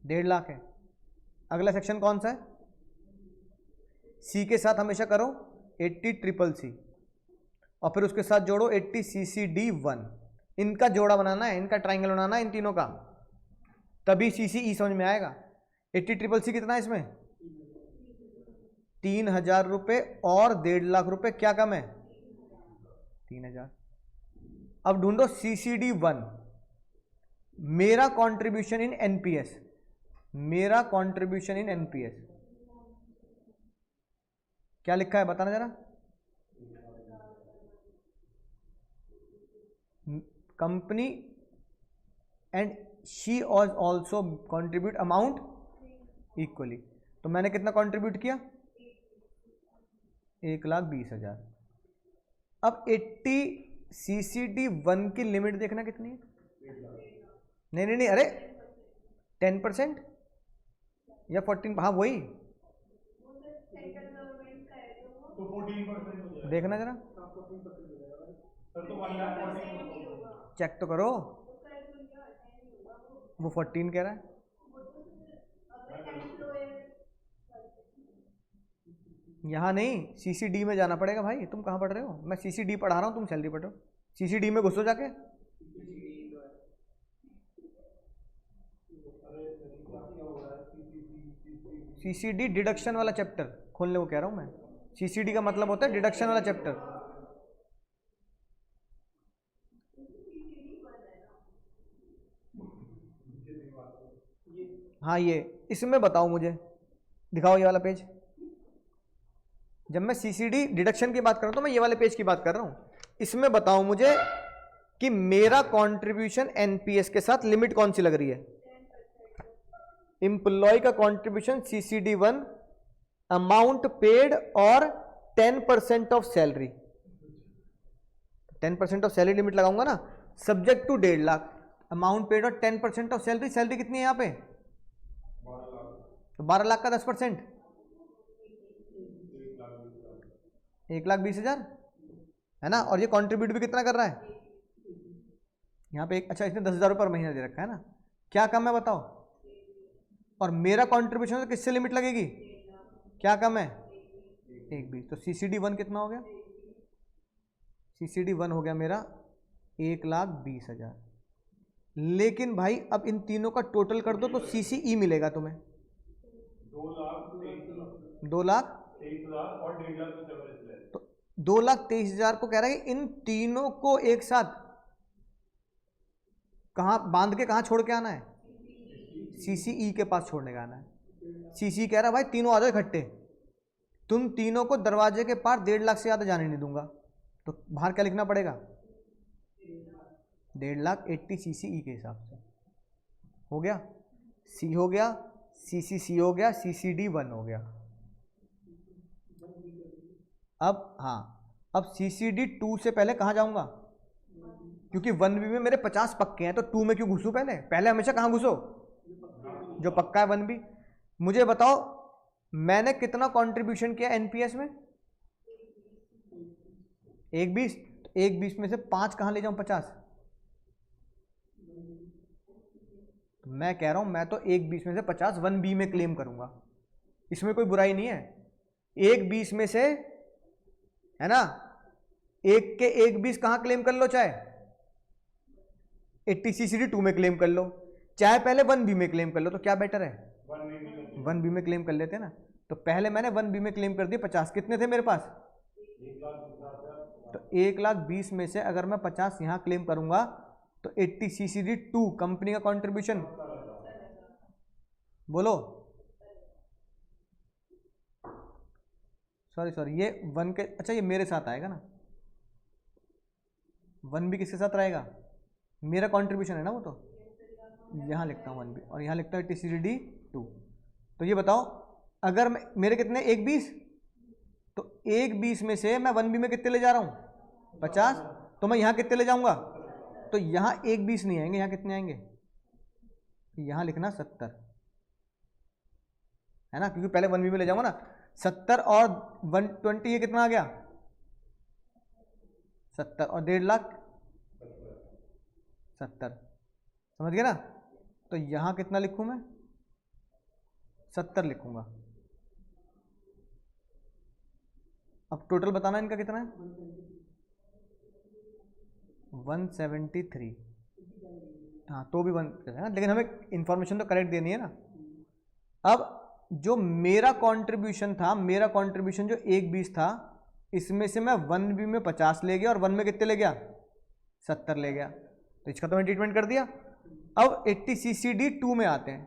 1.5 लाख है। अगला सेक्शन कौन सा है? C के साथ हमेशा करो 80CCC और फिर उसके साथ जोड़ो 80CCD 1। इनका जोड़ा बनाना है, इनका ट्राइंगल बनाना है इन तीनों का, तभी CCE समझ में आएगा। 80CCC कितना है इसमें? 3,000 रुपये और 1.5 लाख रुपए। क्या कम है? 3,000। अब ढूंढो CCD 1, मेरा कंट्रीब्यूशन इन NPS, मेरा कंट्रीब्यूशन इन NPS क्या लिखा है बताना जरा। कंपनी एंड शी ऑज ऑल्सो कंट्रीब्यूट अमाउंट इक्वली। तो मैंने कितना कंट्रीब्यूट किया? 1,20,000। अब 80CCD 1 की लिमिट देखना कितनी है? नहीं नहीं नहीं, अरे 10% या 14, हाँ वही तो 14% हो जाएगा। देखना जरा, सर तो 1,40,000 चेक तो करो। वो 14 कह रहा है। यहाँ नहीं, CCD में जाना पड़ेगा भाई। तुम कहाँ पढ़ रहे हो? मैं CCD पढ़ा रहा हूँ, तुम सैलरी पढ़ रहे हो। CCD में घुसो जाके। CCD डिडक्शन वाला चैप्टर खोलने को कह रहा हूँ मैं। CCD का मतलब होता है डिडक्शन वाला चैप्टर। हाँ ये, इसमें बताओ मुझे, दिखाओ ये वाला पेज। जब मैं CCD डिडक्शन की बात कर रहा हूँ तो मैं ये वाले पेज की बात कर रहा हूँ। इसमें बताओ मुझे कि मेरा कंट्रीब्यूशन NPS के साथ लिमिट कौन सी लग रही है? एम्प्लॉय का कंट्रीब्यूशन CCD 1 अमाउंट पेड और 10% of salary. 10% of salary limit लगाऊंगा ना, subject to 1.5 lakh, amount paid और 10% ऑफ सैलरी। सैलरी कितनी है यहाँ पे? 12 लाख। तो 12 लाख का 10% 1,20,000 है ना। और ये कंट्रीब्यूट भी कितना कर रहा है यहाँ पे? अच्छा, इसने 10,000 रुपये पर महीना दे रखा है ना। क्या कम है बताओ? और मेरा कंट्रीब्यूशन तो किससे लिमिट लगेगी? क्या कम है? 1,20। तो CCD 1 कितना हो गया? CCD 1 हो गया मेरा 1,20,000। लेकिन भाई अब इन तीनों का टोटल कर दो तो CCE मिलेगा तुम्हें 2,23,000 और 1.5 लाख की कवरेज है। तो 2,23,000 को कह रहा है कि इन तीनों को एक साथ कहाँ बांध के कहाँ छोड़ के आना है? CCE के पास छोड़ने का आना है। CCE कह रहा है भाई तीनों आ जाओ इकट्ठे, तुम तीनों को दरवाजे के पार 1.5 लाख से ज़्यादा जाने नहीं दूंगा। तो बाहर क्या लिखना पड़ेगा? 1.5 लाख 80 CCE के हिसाब से हो गया। C हो गया, CCC हो गया, CCD 1 हो गया। अब हाँ, अब CCD 2 से पहले कहाँ जाऊंगा? क्योंकि 1B में मेरे 50 पक्के हैं, तो 2 में क्यों घुसूं? पहले हमेशा कहाँ घुसो? जो पक्का है 1B। मुझे बताओ मैंने कितना कंट्रीब्यूशन किया NPS में? 1,20। 1,20 में से 5 कहाँ ले जाऊं? 50। मैं कह रहा हूं मैं तो 1,20 में से 50 1B में क्लेम करूंगा, इसमें कोई बुराई नहीं है। 1,20 में से, है ना, 1 के 1,20 कहां क्लेम कर लो, चाहे 80CCD 2 में क्लेम कर लो, चाहे पहले 1B में क्लेम कर लो। तो क्या बेटर है? 1B में क्लेम कर लेते ना। तो पहले मैंने 1B में क्लेम कर दिए 50। कितने थे मेरे पास? तो 1,20,000 में से अगर मैं 50 यहां क्लेम करूंगा तो 80 CCD 2 कंपनी का कंट्रीब्यूशन, बोलो सॉरी ये 1 के, अच्छा ये मेरे साथ आएगा ना, 1 भी किसके साथ रहेगा, मेरा कंट्रीब्यूशन है ना वो, तो यहाँ लिखता हूँ 1 भी और यहाँ लिखता हूँ 80 CCD 2। तो ये बताओ अगर मेरे कितने 1/20, तो 1/20 में से मैं 1B में कितने ले जा रहा हूँ 50, तो मैं यहाँ कितने ले जाऊँगा, तो यहाँ 1/20 नहीं आएंगे, यहाँ कितने आएंगे, यहाँ लिखना 70 है ना, क्योंकि पहले 1B में ले जाऊँगा ना। 70 और 120 ये कितना आ गया 70 और 1.5 लाख 70, समझ गए ना। तो यहाँ कितना लिखूँ मैं 70 लिखूँगा। अब टोटल बताना इनका कितना है 173, हाँ तो भी 1 है ना, लेकिन हमें इंफॉर्मेशन तो करेक्ट देनी है ना। अब जो मेरा कंट्रीब्यूशन था, मेरा कंट्रीब्यूशन जो 1/20 था, इसमें से मैं 1B में 50 ले गया और 1 में कितने ले गया 70 ले गया, तो इसका तो मैंने ट्रीटमेंट कर दिया। अब 80 CCD 2 में आते हैं।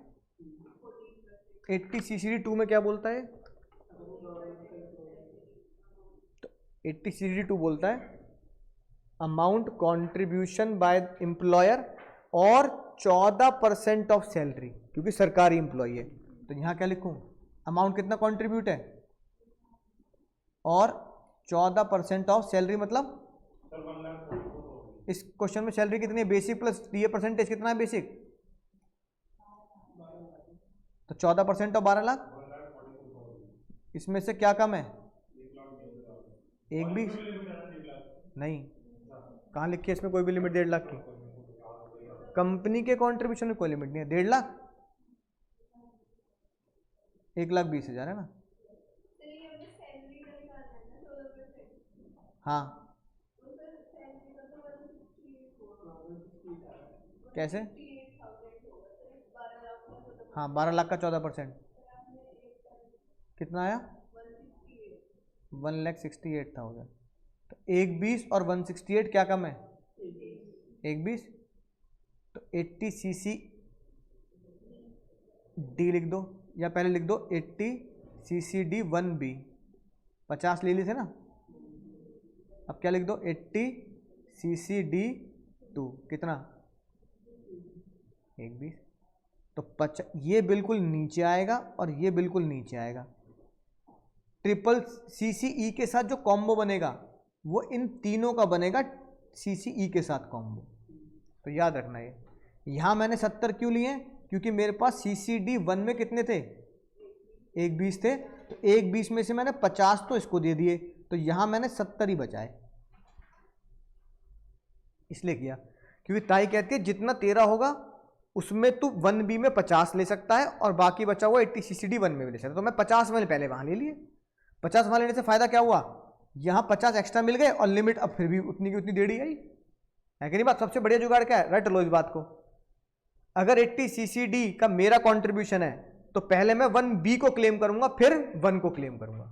80 CCD 2 में क्या बोलता है, तो 80 CCD 2 बोलता है अमाउंट कंट्रीब्यूशन बाय एम्प्लॉयर और 14% ऑफ सैलरी, क्योंकि सरकारी एम्प्लॉय है। तो यहाँ क्या लिखूँ, अमाउंट कितना कंट्रीब्यूट है और 14% ऑफ सैलरी, मतलब इस क्वेश्चन में सैलरी कितनी है, बेसिक प्लस टीए परसेंटेज कितना है बेसिक, तो 14% ऑफ 12 लाख, इसमें से क्या कम है 1/20 नहीं, कहाँ लिखी है इसमें कोई भी लिमिट 1.5 लाख की, कंपनी के कंट्रीब्यूशन में कोई लिमिट नहीं है, 1.5 लाख 1,20,000 है ना। हाँ कैसे, हाँ 12 लाख का 14% कितना आया 1,68,000। तो 1/20 और 168 क्या कम है 1/20, तो 80 CCD लिख दो, या पहले लिख दो 80 CCD 1B, 50 ले ली थे ना, अब क्या लिख दो 80 CCD 2 कितना 1/20, तो ये बिल्कुल नीचे आएगा और ये बिल्कुल नीचे आएगा। ट्रिपल CCE के साथ जो कॉम्बो बनेगा वो इन तीनों का बनेगा CCE के साथ कॉम्बो, तो याद रखना ये। यहाँ मैंने 70 क्यों लिए, क्योंकि मेरे पास CCD 1 में कितने थे 1/20 थे, तो 1/20 में से मैंने 50 तो इसको दे दिए, तो यहाँ मैंने 70 ही बचाए, इसलिए किया। क्योंकि ताई कहती है जितना तेरा होगा उसमें तू 1B में 50 ले सकता है और बाकी बचा हुआ 80 CCD 1 में भी ले सकता है, तो मैं 50 मैंने पहले वहाँ ले लिए। 50 वहाँ लेने से फ़ायदा क्या हुआ, यहाँ 50 एक्स्ट्रा मिल गए और लिमिट अब फिर भी उतनी की उतनी डेढ़ी आई है कि नहीं बात। सबसे बढ़िया जुगाड़ क्या है, रट लो इस बात को, अगर 80 CCD का मेरा कॉन्ट्रीब्यूशन है तो पहले मैं 1B को क्लेम करूंगा फिर 1 को क्लेम करूंगा,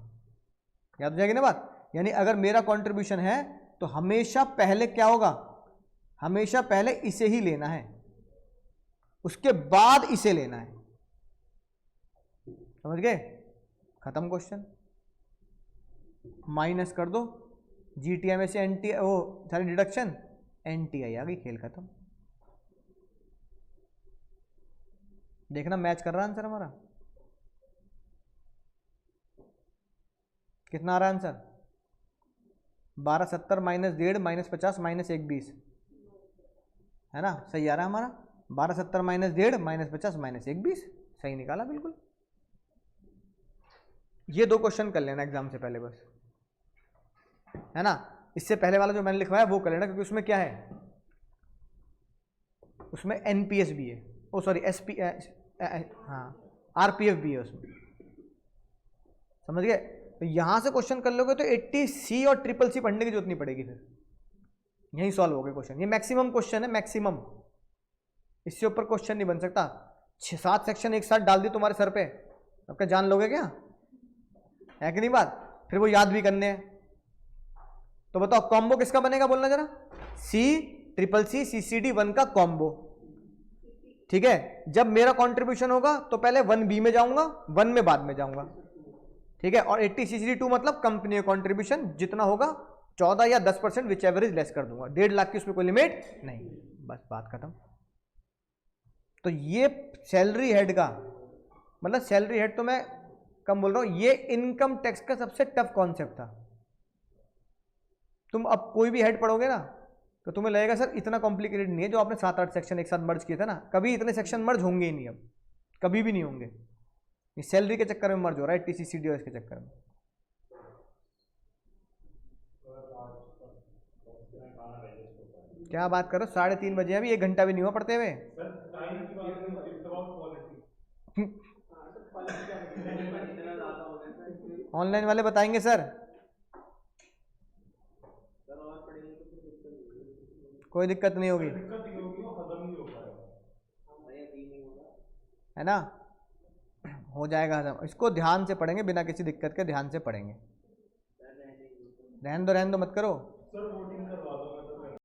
याद हो जाएगी ना बात। यानी अगर मेरा कॉन्ट्रीब्यूशन है तो हमेशा पहले क्या होगा, हमेशा पहले इसे ही लेना है, उसके बाद इसे लेना है, समझ गए, खत्म क्वेश्चन। माइनस कर दो GTI में से NTI, वो सारी डिडक्शन NTI आ गई, खेल खत्म। देखना मैच कर रहा है आंसर हमारा, कितना आ रहा है आंसर 1270 माइनस 1.5 माइनस 50 माइनस 1/20 है ना, सही आ रहा है हमारा 1270 माइनस 1.5 माइनस 50 माइनस 1/20, सही निकाला बिल्कुल। ये 2 क्वेश्चन कर लेना एग्जाम से पहले बस, है ना। इससे पहले वाला जो मैंने लिखवाया वो कर लेना, क्योंकि उसमें क्या है, उसमें NPS भी है, ओ सॉरी SP, हाँ RPF भी है उसमें, समझ गए। तो यहां से क्वेश्चन कर लोगे तो 80C और CCC पढ़ने की जरूरत नहीं पड़ेगी, फिर यही सॉल्व हो गए क्वेश्चन। ये मैक्सिमम क्वेश्चन है, मैक्सिमम, इससे ऊपर क्वेश्चन नहीं बन सकता। 6-7 सेक्शन एक साथ डाल दी तुम्हारे सर पे, अब क्या जान लोगे क्या, है कि नहीं बात, फिर वो याद भी करने हैं। तो बताओ कॉम्बो किसका बनेगा, बोलना जरा, C CCC CCD1 का कॉम्बो। ठीक है, जब मेरा कंट्रीब्यूशन होगा तो पहले 1B में जाऊंगा, 1 में बाद में जाऊंगा। ठीक है, और 80 CCD2 मतलब कंपनी का कंट्रीब्यूशन जितना होगा 14 या 10% विच एवरेज लेस कर दूंगा। 1.5 लाख की उसमें कोई लिमिट नहीं, बस बात खत्म। तो ये सैलरी हेड का मतलब, सैलरी हेड तो मैं कम बोल रहा हूं, ये इनकम टैक्स का सबसे टफ कॉन्सेप्ट था। तुम अब कोई भी हेड पढ़ोगे ना तो तुम्हें लगेगा सर इतना कॉम्प्लिकेटेड नहीं है, जो आपने 7-8 सेक्शन एक साथ मर्ज किए थे ना, कभी इतने सेक्शन मर्ज होंगे ही नहीं, अब कभी भी नहीं होंगे। ये सैलरी के चक्कर में मर्ज हो रहा है, TCCD के चक्कर में। क्या बात करो, 3:30 बजे अभी 1 घंटा भी नहीं हुआ पढ़ते हुए। सर टाइम की बात नहीं, इट्स अबाउट क्वालिटी। ऑनलाइन वाले बताएंगे सर, कोई दिक्कत नहीं होगी, दिक्कत नहीं होगी, वो हजम नहीं हो पाएगा, है ना, हो जाएगा हजम। इसको ध्यान से पढ़ेंगे, बिना किसी दिक्कत के ध्यान से पढ़ेंगे। रहने दो मत करो। सर वो